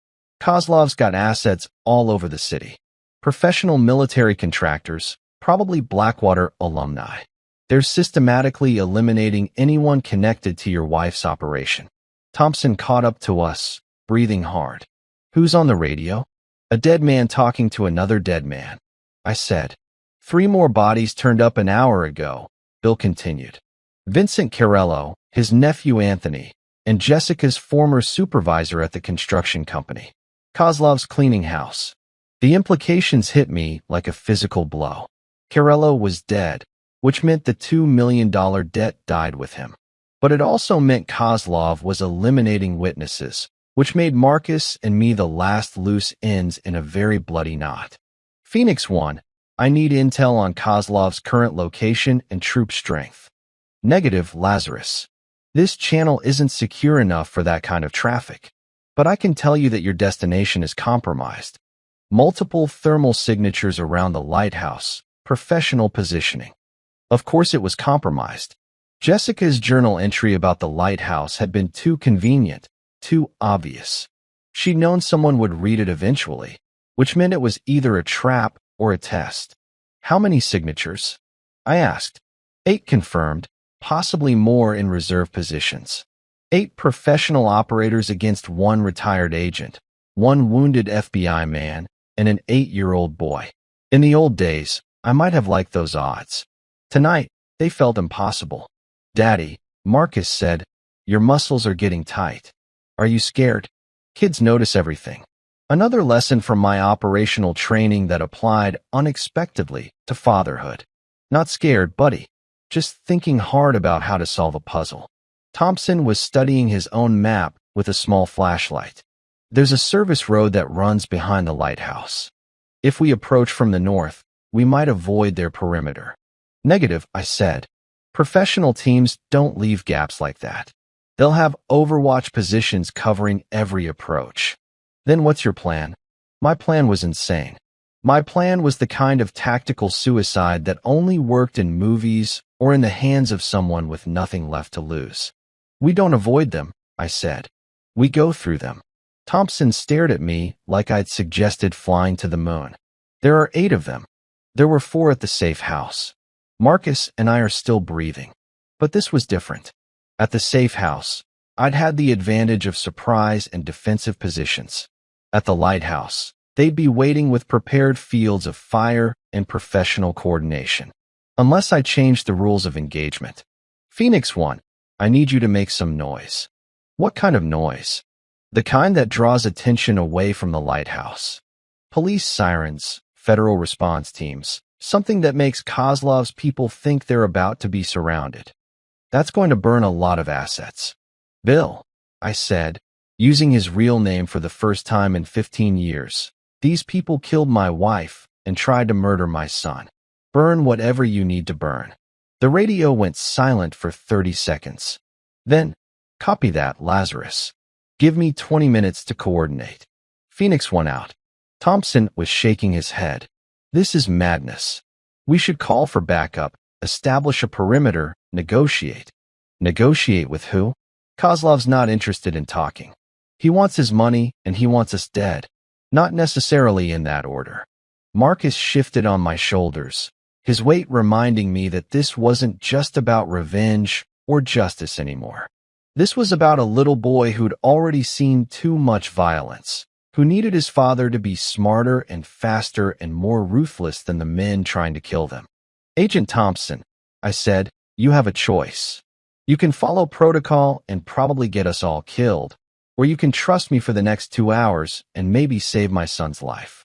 Kozlov's got assets all over the city. Professional military contractors, probably Blackwater alumni. They're systematically eliminating anyone connected to your wife's operation. Thompson caught up to us, breathing hard. Who's on the radio? A dead man talking to another dead man, I said. 3 more bodies turned up an hour ago, Bill continued. Vincent Carello, his nephew Anthony, and Jessica's former supervisor at the construction company. Kozlov's cleaning house. The implications hit me like a physical blow. Carello was dead, which meant the $2 million debt died with him. But it also meant Kozlov was eliminating witnesses, which made Marcus and me the last loose ends in a very bloody knot. Phoenix 1, I need intel on Kozlov's current location and troop strength. Negative, Lazarus. This channel isn't secure enough for that kind of traffic. But I can tell you that your destination is compromised. Multiple thermal signatures around the lighthouse, professional positioning. Of course it was compromised. Jessica's journal entry about the lighthouse had been too convenient, too obvious. She'd known someone would read it eventually, which meant it was either a trap or a test. How many signatures? I asked. 8 confirmed, possibly more in reserve positions. 8 professional operators against 1 retired agent, 1 wounded FBI man, and an 8-year-old boy. In the old days, I might have liked those odds. Tonight, they felt impossible. Daddy, Marcus said, your muscles are getting tight. Are you scared? Kids notice everything. Another lesson from my operational training that applied unexpectedly to fatherhood. Not scared, buddy. Just thinking hard about how to solve a puzzle. Thompson was studying his own map with a small flashlight. There's a service road that runs behind the lighthouse. If we approach from the north, we might avoid their perimeter. Negative, I said. Professional teams don't leave gaps like that. They'll have overwatch positions covering every approach. Then what's your plan? My plan was insane. My plan was the kind of tactical suicide that only worked in movies or in the hands of someone with nothing left to lose. We don't avoid them, I said. We go through them. Thompson stared at me like I'd suggested flying to the moon. There are 8 of them. There were 4 at the safe house. Marcus and I are still breathing. But this was different. At the safe house, I'd had the advantage of surprise and defensive positions. At the lighthouse, they'd be waiting with prepared fields of fire and professional coordination. Unless I changed the rules of engagement. Phoenix 1, I need you to make some noise. What kind of noise? The kind that draws attention away from the lighthouse. Police sirens, federal response teams, something that makes Kozlov's people think they're about to be surrounded. That's going to burn a lot of assets. Bill, I said, using his real name for the first time in 15 years. These people killed my wife and tried to murder my son. Burn whatever you need to burn. The radio went silent for 30 seconds. Then, copy that, Lazarus. Give me 20 minutes to coordinate. Phoenix 1 out. Thompson was shaking his head. This is madness. We should call for backup, establish a perimeter, negotiate. Negotiate with who? Kozlov's not interested in talking. He wants his money and he wants us dead. Not necessarily in that order. Marcus shifted on my shoulders, his weight reminding me that this wasn't just about revenge or justice anymore. This was about a little boy who'd already seen too much violence, who needed his father to be smarter and faster and more ruthless than the men trying to kill them. Agent Thompson, I said, you have a choice. You can follow protocol and probably get us all killed, or you can trust me for the next 2 hours and maybe save my son's life.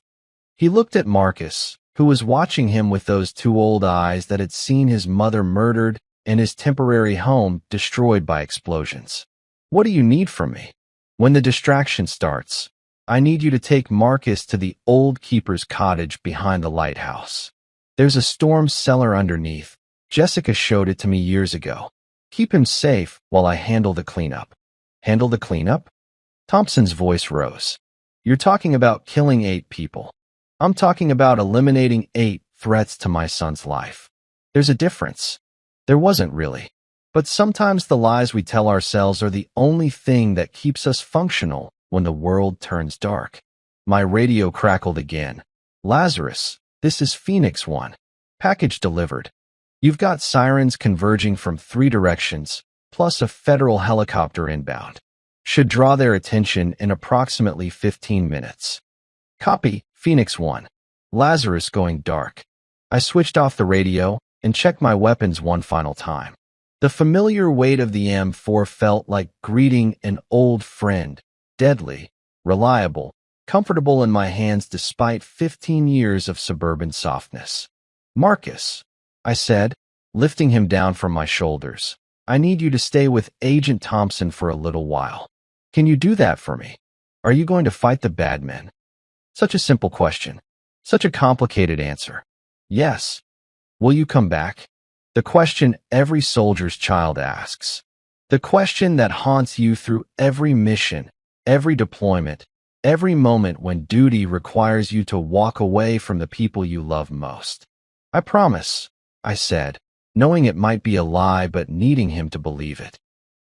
He looked at Marcus, who was watching him with those 2 old eyes that had seen his mother murdered and his temporary home destroyed by explosions. What do you need from me? When the distraction starts, I need you to take Marcus to the old keeper's cottage behind the lighthouse. There's a storm cellar underneath. Jessica showed it to me years ago. Keep him safe while I handle the cleanup. Handle the cleanup? Thompson's voice rose. You're talking about killing 8 people. I'm talking about eliminating 8 threats to my son's life. There's a difference. There wasn't really. But sometimes the lies we tell ourselves are the only thing that keeps us functional when the world turns dark. My radio crackled again. Lazarus, this is Phoenix 1. Package delivered. You've got sirens converging from 3 directions, plus a federal helicopter inbound. Should draw their attention in approximately 15 minutes. Copy, Phoenix 1. Lazarus going dark. I switched off the radio and checked my weapons one final time. The familiar weight of the M4 felt like greeting an old friend, deadly, reliable, comfortable in my hands despite 15 years of suburban softness. Marcus, I said, lifting him down from my shoulders. I need you to stay with Agent Thompson for a little while. Can you do that for me? Are you going to fight the bad men? Such a simple question. Such a complicated answer. Yes. Will you come back? The question every soldier's child asks. The question that haunts you through every mission, every deployment, every moment when duty requires you to walk away from the people you love most. I promise, I said, knowing it might be a lie but needing him to believe it.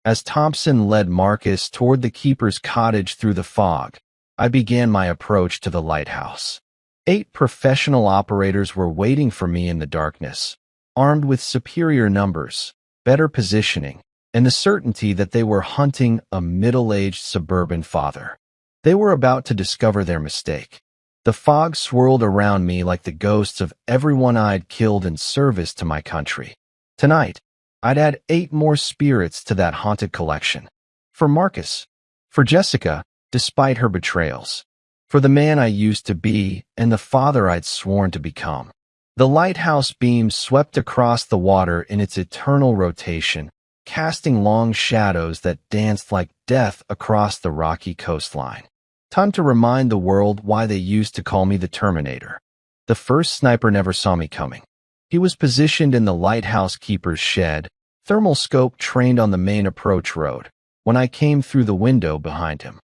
As Thompson led Marcus toward the keeper's cottage through the fog, I began my approach to the lighthouse. 8 professional operators were waiting for me in the darkness, armed with superior numbers, better positioning, and the certainty that they were hunting a middle-aged suburban father. They were about to discover their mistake. The fog swirled around me like the ghosts of everyone I'd killed in service to my country. Tonight, I'd add 8 more spirits to that haunted collection. For Marcus, for Jessica, despite her betrayals, for the man I used to be and the father I'd sworn to become. The lighthouse beam swept across the water in its eternal rotation, casting long shadows that danced like death across the rocky coastline. Time to remind the world why they used to call me the Terminator. The first sniper never saw me coming. He was positioned in the lighthouse keeper's shed, thermal scope trained on the main approach road, when I came through the window behind him.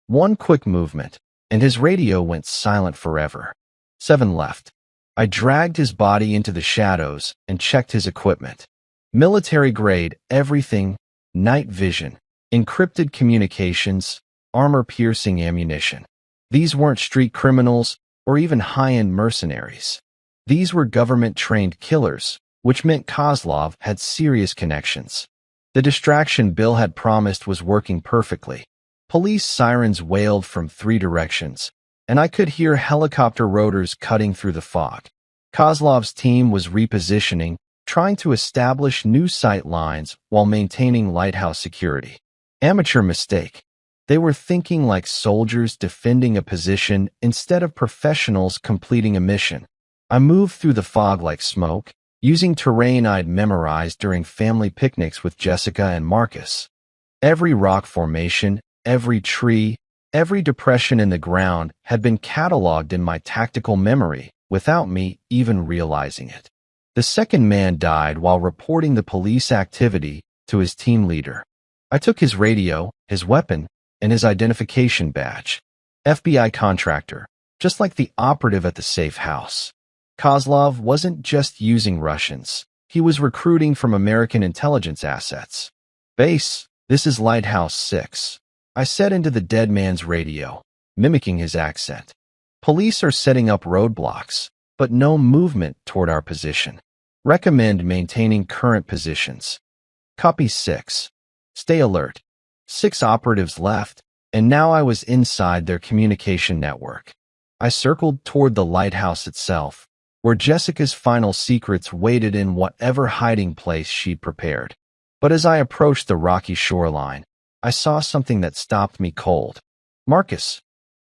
One quick movement, and his radio went silent forever. 7 left. I dragged his body into the shadows and checked his equipment. Military grade, everything, night vision, encrypted communications, armor-piercing ammunition. These weren't street criminals or even high-end mercenaries. These were government-trained killers, which meant Kozlov had serious connections. The distraction Bill had promised was working perfectly. Police sirens wailed from 3 directions, and I could hear helicopter rotors cutting through the fog. Kozlov's team was repositioning, trying to establish new sight lines while maintaining lighthouse security. Amateur mistake. They were thinking like soldiers defending a position instead of professionals completing a mission. I moved through the fog like smoke, using terrain I'd memorized during family picnics with Jessica and Marcus. Every rock formation, every tree, every depression in the ground had been cataloged in my tactical memory without me even realizing it. The second man died while reporting the police activity to his team leader. I took his radio, his weapon, and his identification badge. FBI contractor, just like the operative at the safe house. Kozlov wasn't just using Russians. He was recruiting from American intelligence assets. Base, this is Lighthouse 6. I said into the dead man's radio, mimicking his accent. Police are setting up roadblocks, but no movement toward our position. Recommend maintaining current positions. Copy 6. Stay alert. 6 operatives left, and now I was inside their communication network. I circled toward the lighthouse itself, where Jessica's final secrets waited in whatever hiding place she'd prepared. But as I approached the rocky shoreline, I saw something that stopped me cold. Marcus.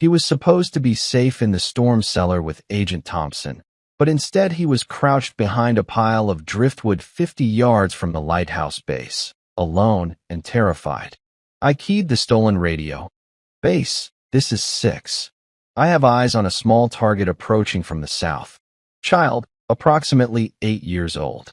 He was supposed to be safe in the storm cellar with Agent Thompson, but instead he was crouched behind a pile of driftwood 50 yards from the lighthouse base, alone and terrified. I keyed the stolen radio. Base, this is 6. I have eyes on a small target approaching from the south. Child, approximately 8 years old.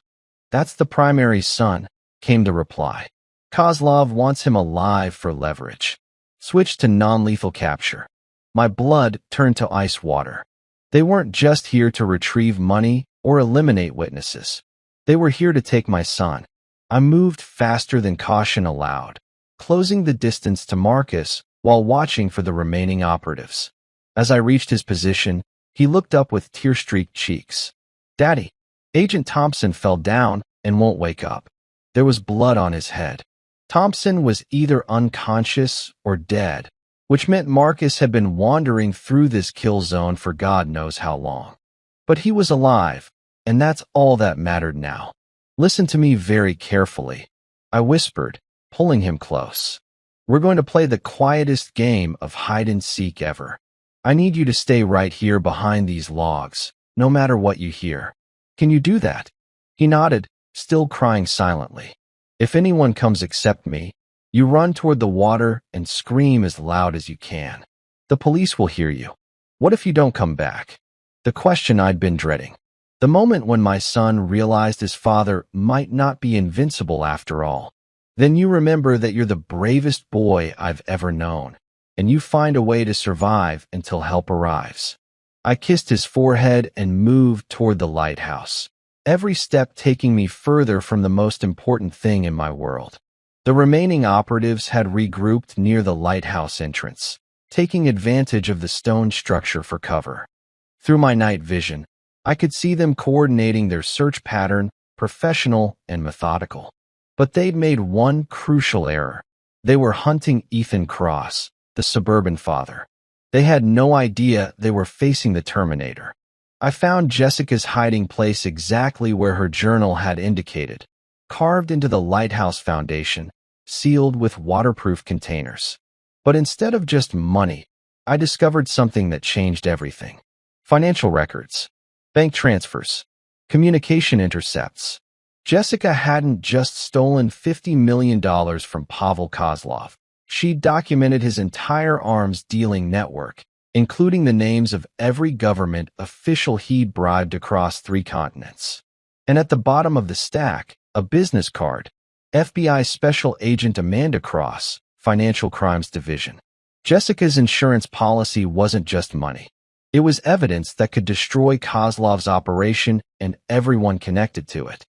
That's the primary son, came the reply. Kozlov wants him alive for leverage. Switch to non-lethal capture. My blood turned to ice water. They weren't just here to retrieve money or eliminate witnesses. They were here to take my son. I moved faster than caution allowed, closing the distance to Marcus while watching for the remaining operatives. As I reached his position, he looked up with tear-streaked cheeks. Daddy, Agent Thompson fell down and won't wake up. There was blood on his head. Thompson was either unconscious or dead, which meant Marcus had been wandering through this kill zone for God knows how long. But he was alive, and that's all that mattered now. Listen to me very carefully, I whispered, pulling him close. We're going to play the quietest game of hide-and-seek ever. I need you to stay right here behind these logs, no matter what you hear. Can you do that? He nodded, still crying silently. If anyone comes except me, you run toward the water and scream as loud as you can. The police will hear you. What if you don't come back? The question I'd been dreading. The moment when my son realized his father might not be invincible after all. Then you remember that you're the bravest boy I've ever known, and you find a way to survive until help arrives. I kissed his forehead and moved toward the lighthouse, every step taking me further from the most important thing in my world. The remaining operatives had regrouped near the lighthouse entrance, taking advantage of the stone structure for cover. Through my night vision, I could see them coordinating their search pattern, professional and methodical. But they'd made one crucial error. They were hunting Ethan Cross, the suburban father. They had no idea they were facing the Terminator. I found Jessica's hiding place exactly where her journal had indicated, carved into the lighthouse foundation, sealed with waterproof containers. But instead of just money, I discovered something that changed everything. Financial records, bank transfers, communication intercepts. Jessica hadn't just stolen $50 million from Pavel Kozlov. She'd documented his entire arms dealing network, including the names of every government official he'd bribed across 3 continents. And at the bottom of the stack, a business card, FBI Special Agent Amanda Cross, Financial Crimes Division. Jessica's insurance policy wasn't just money. It was evidence that could destroy Kozlov's operation and everyone connected to it.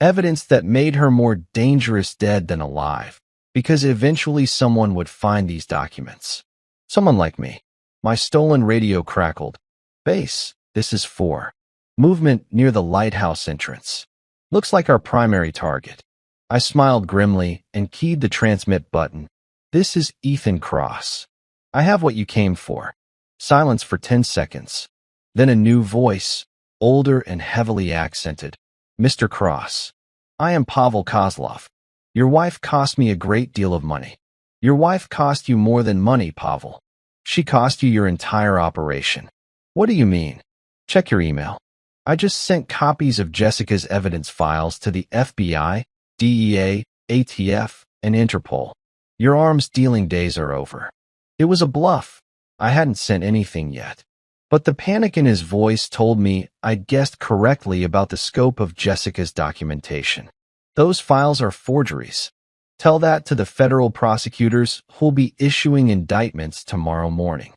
Evidence that made her more dangerous dead than alive. Because eventually someone would find these documents. Someone like me. My stolen radio crackled. Base, this is 4. Movement near the lighthouse entrance. Looks like our primary target. I smiled grimly and keyed the transmit button. This is Ethan Cross. I have what you came for. Silence for 10 seconds. Then a new voice, older and heavily accented. Mr. Cross. I am Pavel Kozlov. Your wife cost me a great deal of money. Your wife cost you more than money, Pavel. She cost you your entire operation. What do you mean? Check your email. I just sent copies of Jessica's evidence files to the FBI, DEA, ATF, and Interpol. Your arms dealing days are over. It was a bluff. I hadn't sent anything yet. But the panic in his voice told me I'd guessed correctly about the scope of Jessica's documentation. Those files are forgeries. Tell that to the federal prosecutors who'll be issuing indictments tomorrow morning.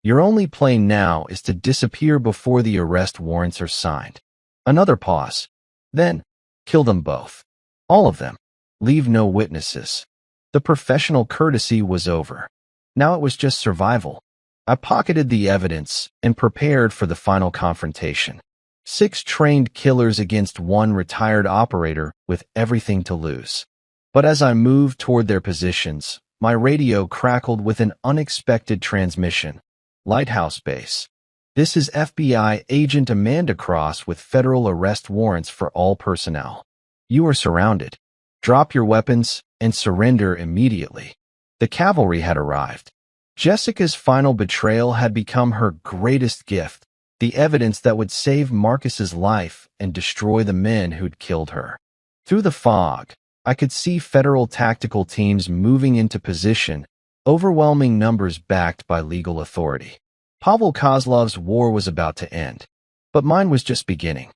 Your only play now is to disappear before the arrest warrants are signed. Another pause. Then, kill them both. All of them. Leave no witnesses. The professional courtesy was over. Now it was just survival. I pocketed the evidence and prepared for the final confrontation. 6 trained killers against 1 retired operator with everything to lose. But as I moved toward their positions, my radio crackled with an unexpected transmission. Lighthouse Base. This is FBI Agent Amanda Cross with federal arrest warrants for all personnel. You are surrounded. Drop your weapons and surrender immediately. The cavalry had arrived. Jessica's final betrayal had become her greatest gift, the evidence that would save Marcus's life and destroy the men who'd killed her. Through the fog, I could see federal tactical teams moving into position, overwhelming numbers backed by legal authority. Pavel Kozlov's war was about to end, but mine was just beginning.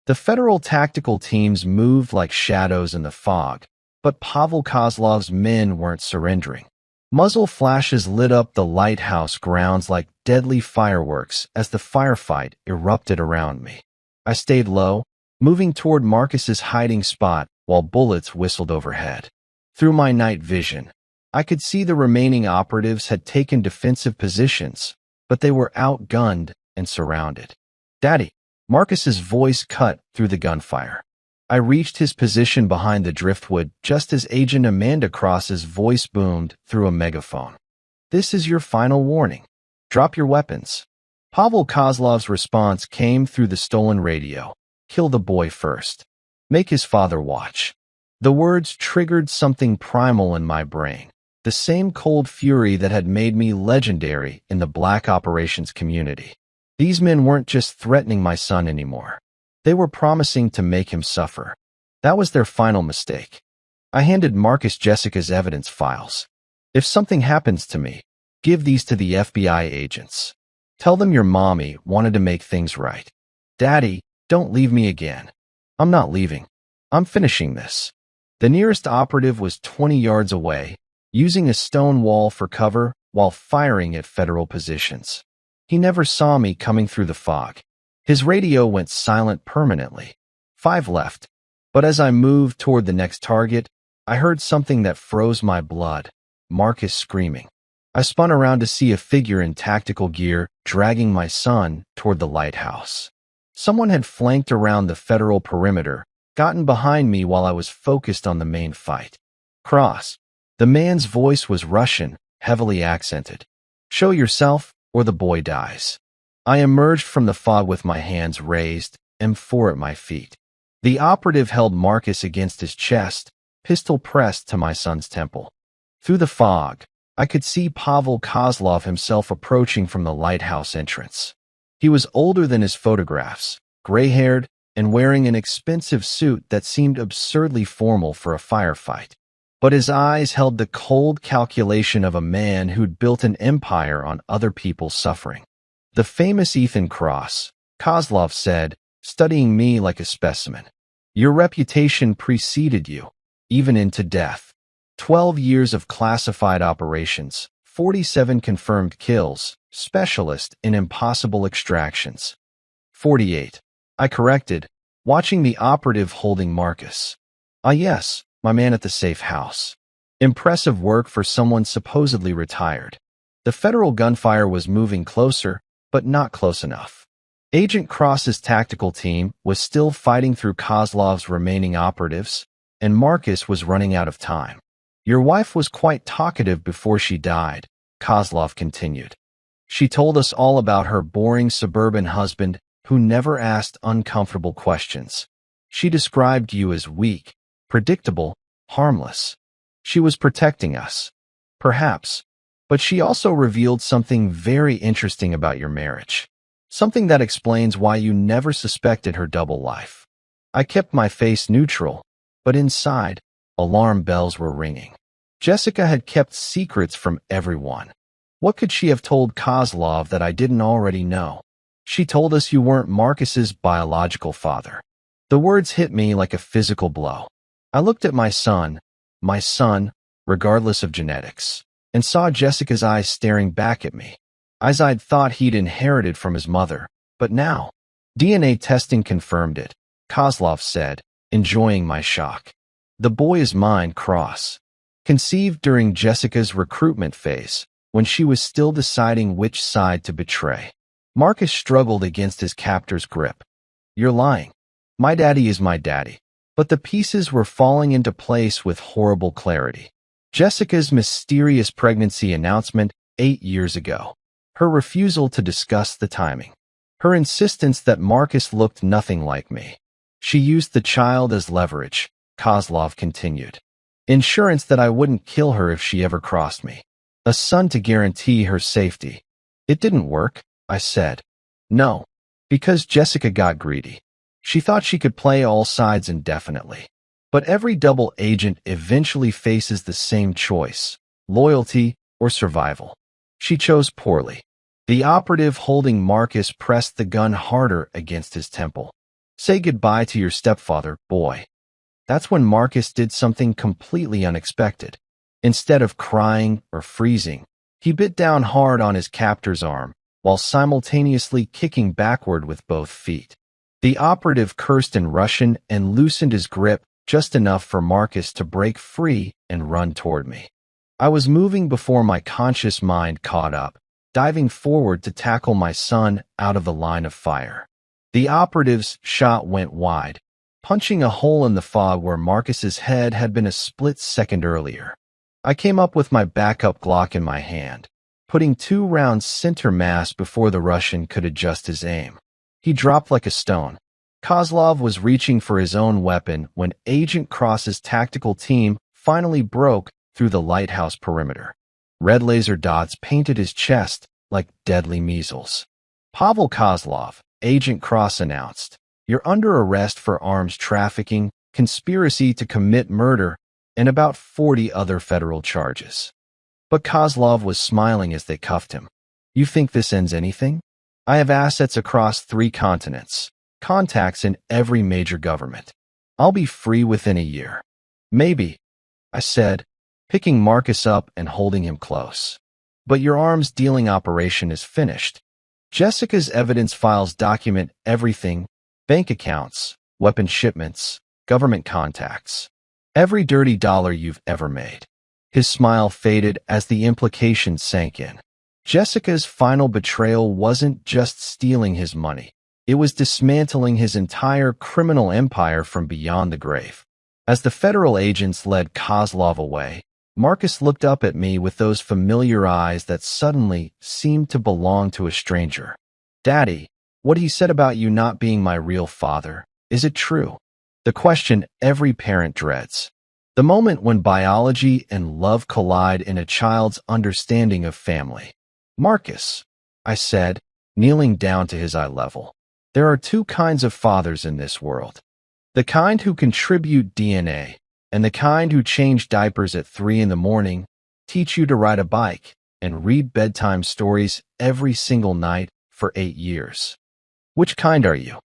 The federal tactical teams moved like shadows in the fog, but Pavel Kozlov's men weren't surrendering. Muzzle flashes lit up the lighthouse grounds like deadly fireworks as the firefight erupted around me. I stayed low, moving toward Marcus's hiding spot while bullets whistled overhead. Through my night vision, I could see the remaining operatives had taken defensive positions, but they were outgunned and surrounded. Daddy, Marcus's voice cut through the gunfire. I reached his position behind the driftwood just as Agent Amanda Cross's voice boomed through a megaphone. This is your final warning. Drop your weapons. Pavel Kozlov's response came through the stolen radio. Kill the boy first. Make his father watch. The words triggered something primal in my brain, the same cold fury that had made me legendary in the black operations community. These men weren't just threatening my son anymore. They were promising to make him suffer. That was their final mistake. I handed Marcus Jessica's evidence files. If something happens to me, give these to the FBI agents. Tell them your mommy wanted to make things right. Daddy, don't leave me again. I'm not leaving. I'm finishing this. The nearest operative was 20 yards away, using a stone wall for cover while firing at federal positions. He never saw me coming through the fog. His radio went silent permanently. 5 left. But as I moved toward the next target, I heard something that froze my blood. Marcus screaming. I spun around to see a figure in tactical gear dragging my son toward the lighthouse. Someone had flanked around the federal perimeter, gotten behind me while I was focused on the main fight. Cross. The man's voice was Russian, heavily accented. Show yourself, or the boy dies. I emerged from the fog with my hands raised, M4 at my feet. The operative held Marcus against his chest, pistol pressed to my son's temple. Through the fog, I could see Pavel Kozlov himself approaching from the lighthouse entrance. He was older than his photographs, gray-haired, and wearing an expensive suit that seemed absurdly formal for a firefight. But his eyes held the cold calculation of a man who'd built an empire on other people's suffering. The famous Ethan Cross, Kozlov said, studying me like a specimen. Your reputation preceded you, even into death. 12 years of classified operations, 47 confirmed kills, specialist in impossible extractions. 48. I corrected, watching the operative holding Marcus. Ah yes, my man at the safe house. Impressive work for someone supposedly retired. The federal gunfire was moving closer, but not close enough. Agent Cross's tactical team was still fighting through Kozlov's remaining operatives, and Marcus was running out of time. Your wife was quite talkative before she died, Kozlov continued. She told us all about her boring suburban husband who never asked uncomfortable questions. She described you as weak, predictable, harmless. She was protecting us. Perhaps. But she also revealed something very interesting about your marriage. Something that explains why you never suspected her double life. I kept my face neutral, but inside, alarm bells were ringing. Jessica had kept secrets from everyone. What could she have told Kozlov that I didn't already know? She told us you weren't Marcus's biological father. The words hit me like a physical blow. I looked at my son, regardless of genetics, and saw Jessica's eyes staring back at me. Eyes I'd thought he'd inherited from his mother, but now, DNA testing confirmed it, Kozlov said, enjoying my shock. The boy is mine, Cross. Conceived during Jessica's recruitment phase, when she was still deciding which side to betray. Marcus struggled against his captor's grip. You're lying. My daddy is my daddy. But the pieces were falling into place with horrible clarity. Jessica's mysterious pregnancy announcement 8 years ago. Her refusal to discuss the timing. Her insistence that Marcus looked nothing like me. She used the child as leverage, Kozlov continued. Insurance that I wouldn't kill her if she ever crossed me. A son to guarantee her safety. It didn't work, I said. No, because Jessica got greedy. She thought she could play all sides indefinitely. But every double agent eventually faces the same choice, loyalty or survival. She chose poorly. The operative holding Marcus pressed the gun harder against his temple. Say goodbye to your stepfather, boy. That's when Marcus did something completely unexpected. Instead of crying or freezing, he bit down hard on his captor's arm, while simultaneously kicking backward with both feet. The operative cursed in Russian and loosened his grip just enough for Marcus to break free and run toward me. I was moving before my conscious mind caught up, diving forward to tackle my son out of the line of fire. The operative's shot went wide, punching a hole in the fog where Marcus's head had been a split second earlier. I came up with my backup Glock in my hand, putting 2 rounds center mass before the Russian could adjust his aim. He dropped like a stone. Kozlov was reaching for his own weapon when Agent Cross's tactical team finally broke through the lighthouse perimeter. Red laser dots painted his chest like deadly measles. Pavel Kozlov, Agent Cross announced, you're under arrest for arms trafficking, conspiracy to commit murder, and about 40 other federal charges. But Kozlov was smiling as they cuffed him. You think this ends anything? I have assets across 3 continents, contacts in every major government. I'll be free within a year. Maybe, I said, picking Marcus up and holding him close. But your arms dealing operation is finished. Jessica's evidence files document everything, bank accounts, weapon shipments, government contacts. Every dirty dollar you've ever made. His smile faded as the implication sank in. Jessica's final betrayal wasn't just stealing his money. It was dismantling his entire criminal empire from beyond the grave. As the federal agents led Kozlov away, Marcus looked up at me with those familiar eyes that suddenly seemed to belong to a stranger. Daddy, what he said about you not being my real father, is it true? The question every parent dreads. The moment when biology and love collide in a child's understanding of family. Marcus, I said, kneeling down to his eye level. There are 2 kinds of fathers in this world. The kind who contribute DNA, and the kind who change diapers at 3 in the morning, teach you to ride a bike, and read bedtime stories every single night for 8 years. Which kind are you?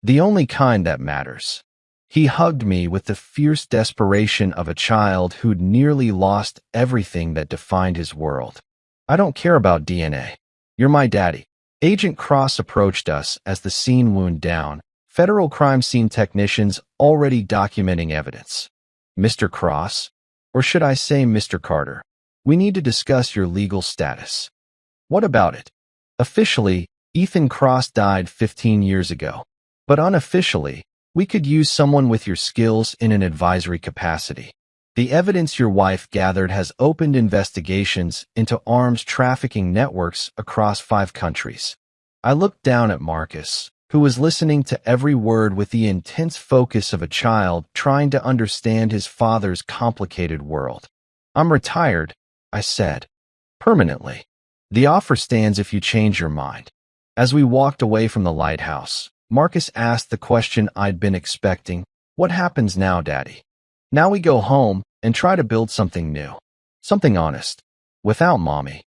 The only kind that matters. He hugged me with the fierce desperation of a child who'd nearly lost everything that defined his world. I don't care about DNA. You're my daddy. Agent Cross approached us as the scene wound down, federal crime scene technicians already documenting evidence. Mr. Cross? Or should I say, Mr. Carter, we need to discuss your legal status. What about it? Officially, Ethan Cross died 15 years ago. But unofficially, we could use someone with your skills in an advisory capacity. The evidence your wife gathered has opened investigations into arms trafficking networks across 5 countries. I looked down at Marcus, who was listening to every word with the intense focus of a child trying to understand his father's complicated world. I'm retired, I said. Permanently. The offer stands if you change your mind. As we walked away from the lighthouse, Marcus asked the question I'd been expecting. What happens now, Daddy? Now we go home and try to build something new. Something honest. Without Mommy.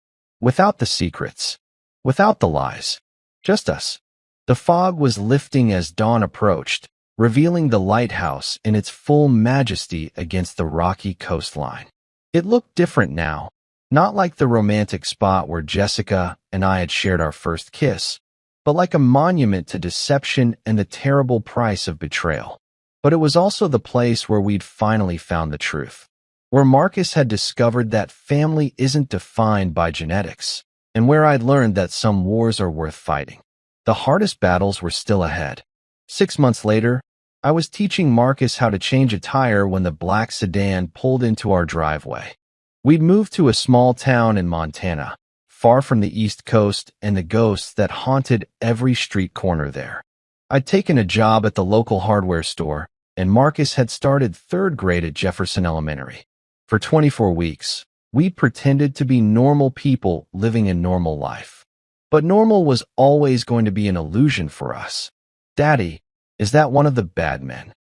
Without the secrets. Without the lies. Just us. The fog was lifting as dawn approached, revealing the lighthouse in its full majesty against the rocky coastline. It looked different now, not like the romantic spot where Jessica and I had shared our first kiss, but like a monument to deception and the terrible price of betrayal. But it was also the place where we'd finally found the truth, where Marcus had discovered that family isn't defined by genetics, and where I'd learned that some wars are worth fighting. The hardest battles were still ahead. 6 months later, I was teaching Marcus how to change a tire when the black sedan pulled into our driveway. We'd moved to a small town in Montana, far from the East Coast and the ghosts that haunted every street corner there. I'd taken a job at the local hardware store, and Marcus had started 3rd grade at Jefferson Elementary. For 24 weeks, we pretended to be normal people living a normal life. But normal was always going to be an illusion for us. Daddy, is that one of the bad men?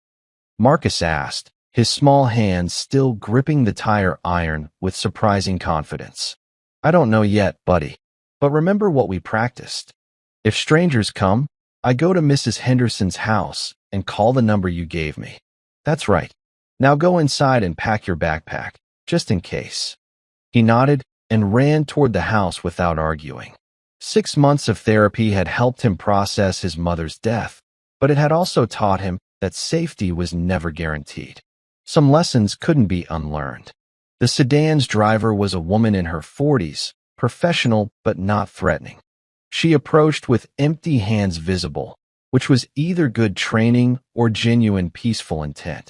Marcus asked, his small hands still gripping the tire iron with surprising confidence. I don't know yet, buddy. But remember what we practiced. If strangers come, I go to Mrs. Henderson's house and call the number you gave me. That's right. Now go inside and pack your backpack, just in case. He nodded and ran toward the house without arguing. 6 months of therapy had helped him process his mother's death, but it had also taught him that safety was never guaranteed. Some lessons couldn't be unlearned. The sedan's driver was a woman in her 40s, professional but not threatening. She approached with empty hands visible, which was either good training or genuine peaceful intent.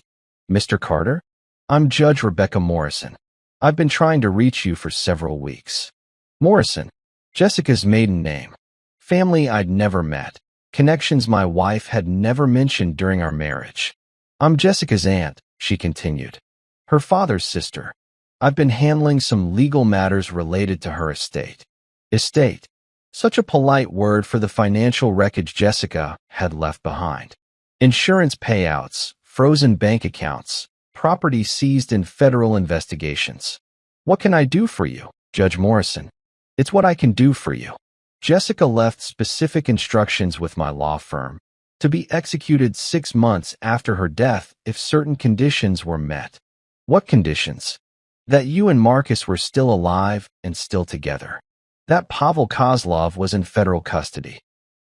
Mr. Carter? I'm Judge Rebecca Morrison. I've been trying to reach you for several weeks. Morrison. Jessica's maiden name. Family I'd never met. Connections my wife had never mentioned during our marriage. I'm Jessica's aunt, she continued. Her father's sister. I've been handling some legal matters related to her estate. Estate. Such a polite word for the financial wreckage Jessica had left behind. Insurance payouts, frozen bank accounts, property seized in federal investigations. What can I do for you, Judge Morrison? It's what I can do for you. Jessica left specific instructions with my law firm to be executed 6 months after her death if certain conditions were met. What conditions? That you and Marcus were still alive and still together. That Pavel Kozlov was in federal custody.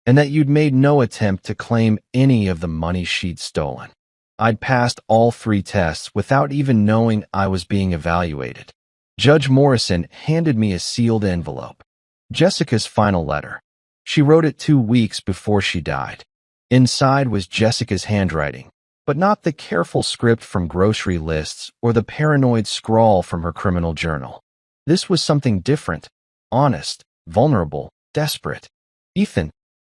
And that you'd made no attempt to claim any of the money she'd stolen. I'd passed all 3 tests without even knowing I was being evaluated. Judge Morrison handed me a sealed envelope. Jessica's final letter. She wrote it 2 weeks before she died. Inside was Jessica's handwriting, but not the careful script from grocery lists or the paranoid scrawl from her criminal journal. This was something different, honest, vulnerable, desperate. Ethan,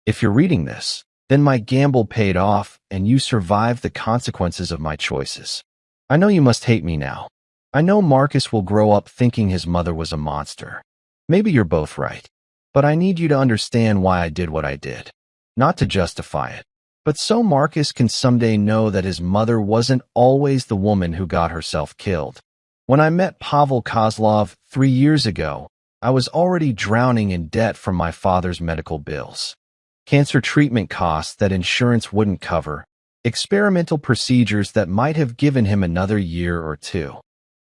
if you're reading this, then my gamble paid off and you survived the consequences of my choices. I know you must hate me now. I know Marcus will grow up thinking his mother was a monster. Maybe you're both right. But I need you to understand why I did what I did. Not to justify it, but so Marcus can someday know that his mother wasn't always the woman who got herself killed. When I met Pavel Kozlov 3 years ago, I was already drowning in debt from my father's medical bills. Cancer treatment costs that insurance wouldn't cover, experimental procedures that might have given him another year or 2.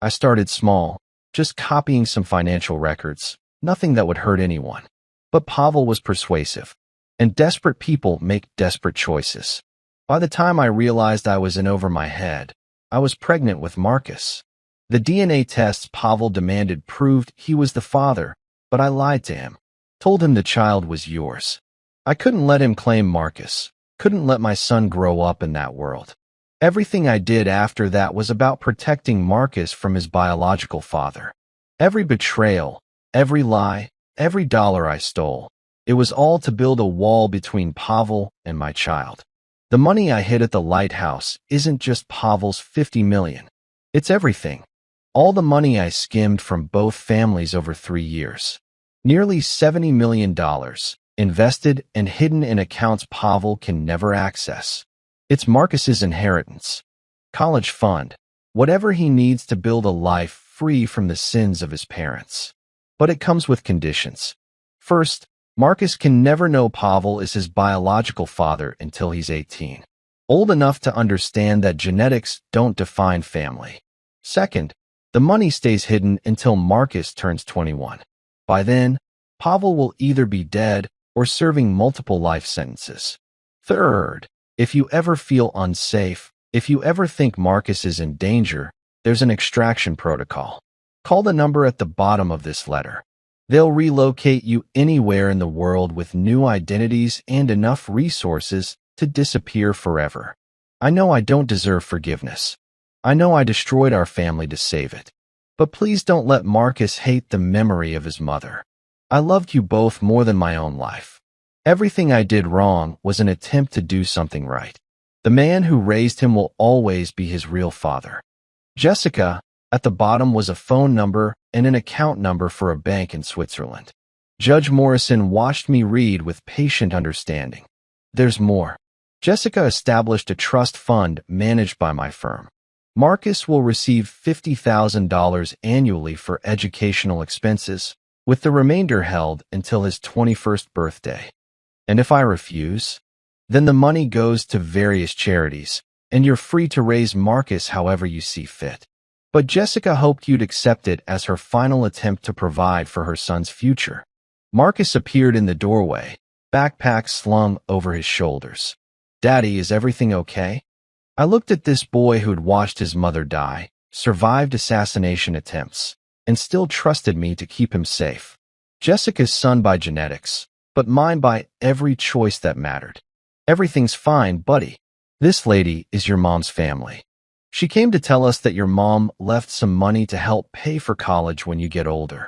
I started small, just copying some financial records, nothing that would hurt anyone. But Pavel was persuasive, and desperate people make desperate choices. By the time I realized I was in over my head, I was pregnant with Marcus. The DNA tests Pavel demanded proved he was the father, but I lied to him. Told him the child was yours. I couldn't let him claim Marcus. Couldn't let my son grow up in that world. Everything I did after that was about protecting Marcus from his biological father. Every betrayal, every lie, every dollar I stole, it was all to build a wall between Pavel and my child. The money I hid at the lighthouse isn't just Pavel's 50 million. It's everything. All the money I skimmed from both families over 3 years. Nearly $70 million, invested and hidden in accounts Pavel can never access. It's Marcus's inheritance. College fund. Whatever he needs to build a life free from the sins of his parents. But it comes with conditions. First, Marcus can never know Pavel is his biological father until he's 18. Old enough to understand that genetics don't define family. Second, the money stays hidden until Marcus turns 21. By then, Pavel will either be dead or serving multiple life sentences. Third, if you ever feel unsafe, if you ever think Marcus is in danger, there's an extraction protocol. Call the number at the bottom of this letter. They'll relocate you anywhere in the world with new identities and enough resources to disappear forever. I know I don't deserve forgiveness. I know I destroyed our family to save it. But please don't let Marcus hate the memory of his mother. I loved you both more than my own life. Everything I did wrong was an attempt to do something right. The man who raised him will always be his real father. Jessica, at the bottom was a phone number and an account number for a bank in Switzerland. Judge Morrison watched me read with patient understanding. There's more. Jessica established a trust fund managed by my firm. Marcus will receive $50,000 annually for educational expenses, with the remainder held until his 21st birthday. And if I refuse, then the money goes to various charities, and you're free to raise Marcus however you see fit. But Jessica hoped you'd accept it as her final attempt to provide for her son's future. Marcus appeared in the doorway, backpack slung over his shoulders. Daddy, is everything okay? I looked at this boy who'd watched his mother die, survived assassination attempts, and still trusted me to keep him safe. Jessica's son by genetics, but mine by every choice that mattered. Everything's fine, buddy. This lady is your mom's family. She came to tell us that your mom left some money to help pay for college when you get older.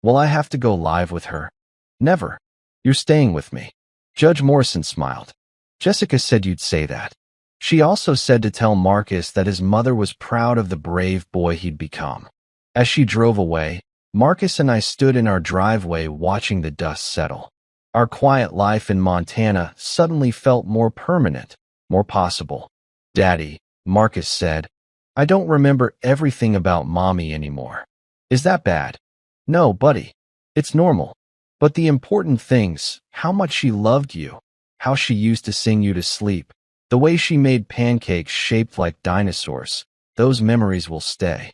Will I have to go live with her? Never. You're staying with me. Judge Morrison smiled. Jessica said you'd say that. She also said to tell Marcus that his mother was proud of the brave boy he'd become. As she drove away, Marcus and I stood in our driveway watching the dust settle. Our quiet life in Montana suddenly felt more permanent, more possible. Daddy, Marcus said, I don't remember everything about Mommy anymore. Is that bad? No, buddy. It's normal. But the important things, how much she loved you, how she used to sing you to sleep, the way she made pancakes shaped like dinosaurs, those memories will stay.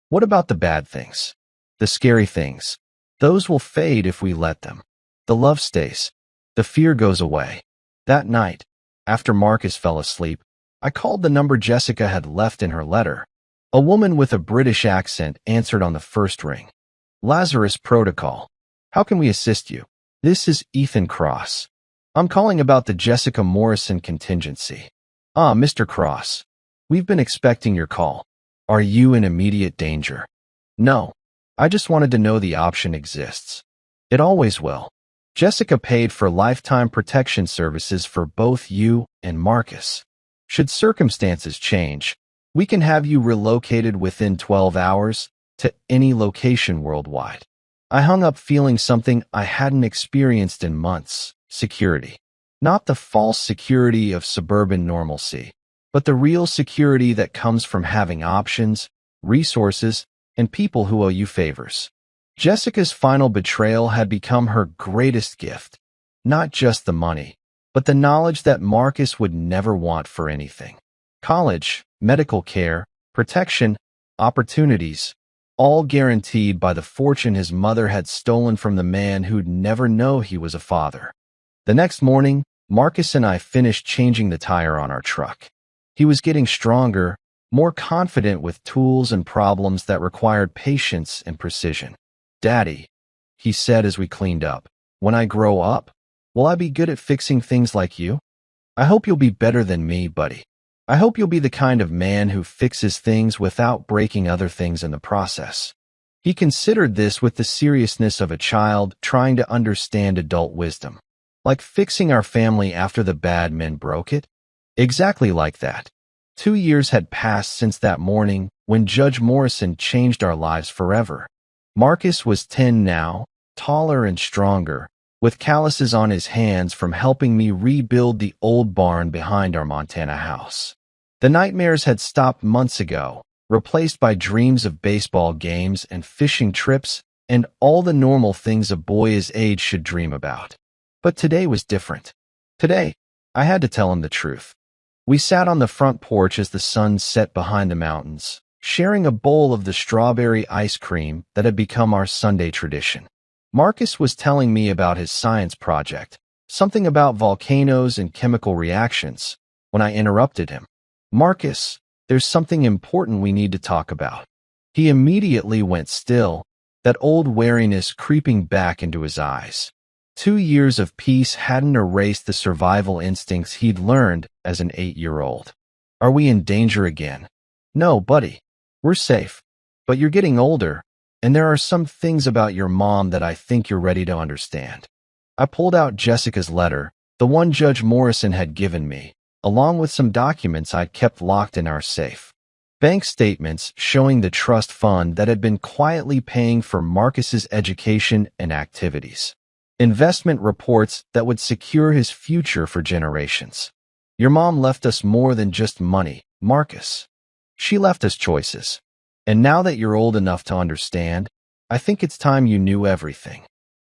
What about the bad things? The scary things? Those will fade if we let them. The love stays. The fear goes away. That night, after Marcus fell asleep, I called the number Jessica had left in her letter. A woman with a British accent answered on the first ring. Lazarus Protocol. How can we assist you? This is Ethan Cross. I'm calling about the Jessica Morrison contingency. Ah, Mr. Cross. We've been expecting your call. Are you in immediate danger? No. I just wanted to know the option exists. It always will. Jessica paid for lifetime protection services for both you and Marcus. Should circumstances change, we can have you relocated within 12 hours to any location worldwide. I hung up feeling something I hadn't experienced in months. Security. Not the false security of suburban normalcy, but the real security that comes from having options, resources, and people who owe you favors. Jessica's final betrayal had become her greatest gift. Not just the money, but the knowledge that Marcus would never want for anything. College, medical care, protection, opportunities, all guaranteed by the fortune his mother had stolen from the man who'd never know he was a father. The next morning, Marcus and I finished changing the tire on our truck. He was getting stronger, more confident with tools and problems that required patience and precision. "Daddy," he said as we cleaned up, "when I grow up, will I be good at fixing things like you? I hope you'll be better than me, buddy. I hope you'll be the kind of man who fixes things without breaking other things in the process." He considered this with the seriousness of a child trying to understand adult wisdom. "Like fixing our family after the bad men broke it?" Exactly like that. 2 years had passed since that morning when Judge Morrison changed our lives forever. Marcus was 10 now, taller and stronger, with calluses on his hands from helping me rebuild the old barn behind our Montana house. The nightmares had stopped months ago, replaced by dreams of baseball games and fishing trips and all the normal things a boy his age should dream about. But today was different. Today, I had to tell him the truth. We sat on the front porch as the sun set behind the mountains, sharing a bowl of the strawberry ice cream that had become our Sunday tradition. Marcus was telling me about his science project, something about volcanoes and chemical reactions, when I interrupted him. "Marcus, there's something important we need to talk about." He immediately went still, that old wariness creeping back into his eyes. 2 years of peace hadn't erased the survival instincts he'd learned as an 8-year-old. "Are we in danger again?" "No, buddy. We're safe. But you're getting older, and there are some things about your mom that I think you're ready to understand." I pulled out Jessica's letter, the one Judge Morrison had given me, along with some documents I'd kept locked in our safe. Bank statements showing the trust fund that had been quietly paying for Marcus's education and activities. Investment reports that would secure his future for generations. "Your mom left us more than just money, Marcus. She left us choices. And now that you're old enough to understand, I think it's time you knew everything."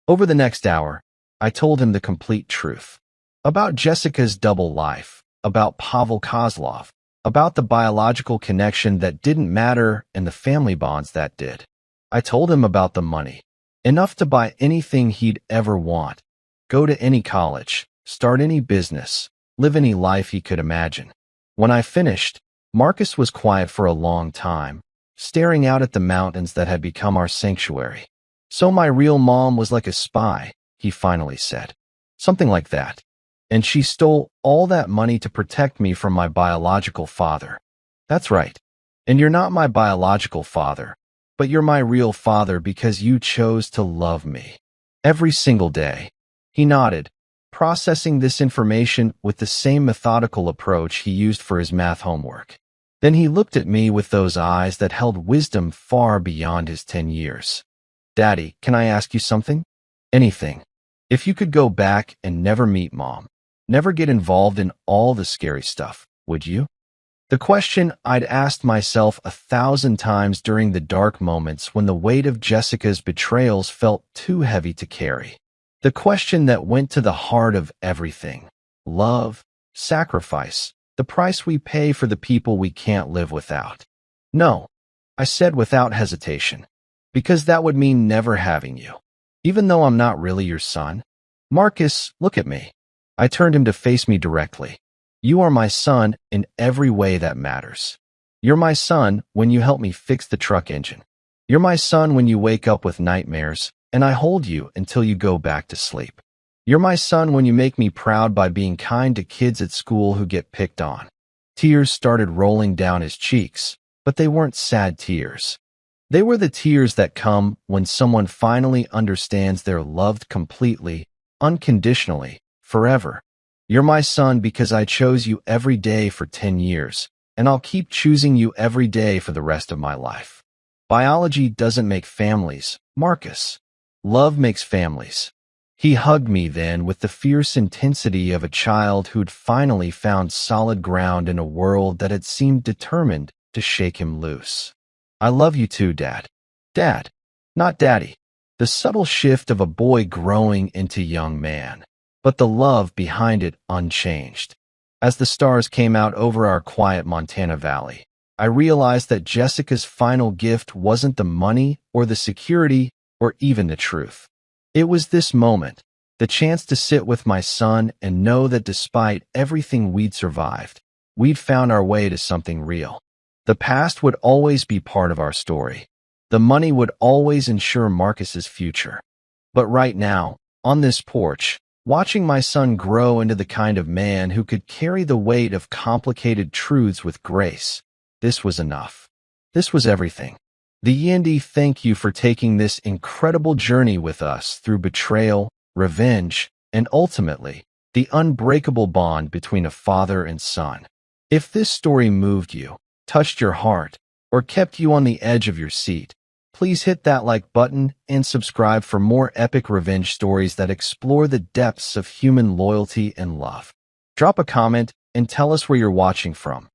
Over the next hour, I told him the complete truth. About Jessica's double life, about Pavel Kozlov, about the biological connection that didn't matter and the family bonds that did. I told him about the money. Enough to buy anything he'd ever want, go to any college, start any business, live any life he could imagine. When I finished, Marcus was quiet for a long time, staring out at the mountains that had become our sanctuary. "So my real mom was like a spy," he finally said. "Something like that. And she stole all that money to protect me from my biological father." "That's right. And you're not my biological father, but you're my real father because you chose to love me. Every single day." He nodded, processing this information with the same methodical approach he used for his math homework. Then he looked at me with those eyes that held wisdom far beyond his 10 years. "Daddy, can I ask you something?" "Anything. If you could go back and never meet Mom, never get involved in all the scary stuff, would you?" The question I'd asked myself 1,000 times during the dark moments when the weight of Jessica's betrayals felt too heavy to carry. The question that went to the heart of everything. Love, sacrifice, the price we pay for the people we can't live without. "No," I said without hesitation, "because that would mean never having you. Even though I'm not really your son." "Marcus, look at me." I turned him to face me directly. "You are my son in every way that matters. You're my son when you help me fix the truck engine. You're my son when you wake up with nightmares, and I hold you until you go back to sleep. You're my son when you make me proud by being kind to kids at school who get picked on." Tears started rolling down his cheeks, but they weren't sad tears. They were the tears that come when someone finally understands they're loved completely, unconditionally, forever. "You're my son because I chose you every day for 10 years, and I'll keep choosing you every day for the rest of my life. Biology doesn't make families, Marcus. Love makes families." He hugged me then with the fierce intensity of a child who'd finally found solid ground in a world that had seemed determined to shake him loose. "I love you too, Dad." "Dad, not Daddy." The subtle shift of a boy growing into young man, but the love behind it unchanged. As the stars came out over our quiet Montana valley, I realized that Jessica's final gift wasn't the money or the security or even the truth. It was this moment, the chance to sit with my son and know that despite everything we'd survived, we'd found our way to something real. The past would always be part of our story. The money would always ensure Marcus's future. But right now, on this porch, watching my son grow into the kind of man who could carry the weight of complicated truths with grace, this was enough. This was everything. The Yandy thank you for taking this incredible journey with us through betrayal, revenge, and ultimately, the unbreakable bond between a father and son. If this story moved you, touched your heart, or kept you on the edge of your seat, please hit that like button and subscribe for more epic revenge stories that explore the depths of human loyalty and love. Drop a comment and tell us where you're watching from.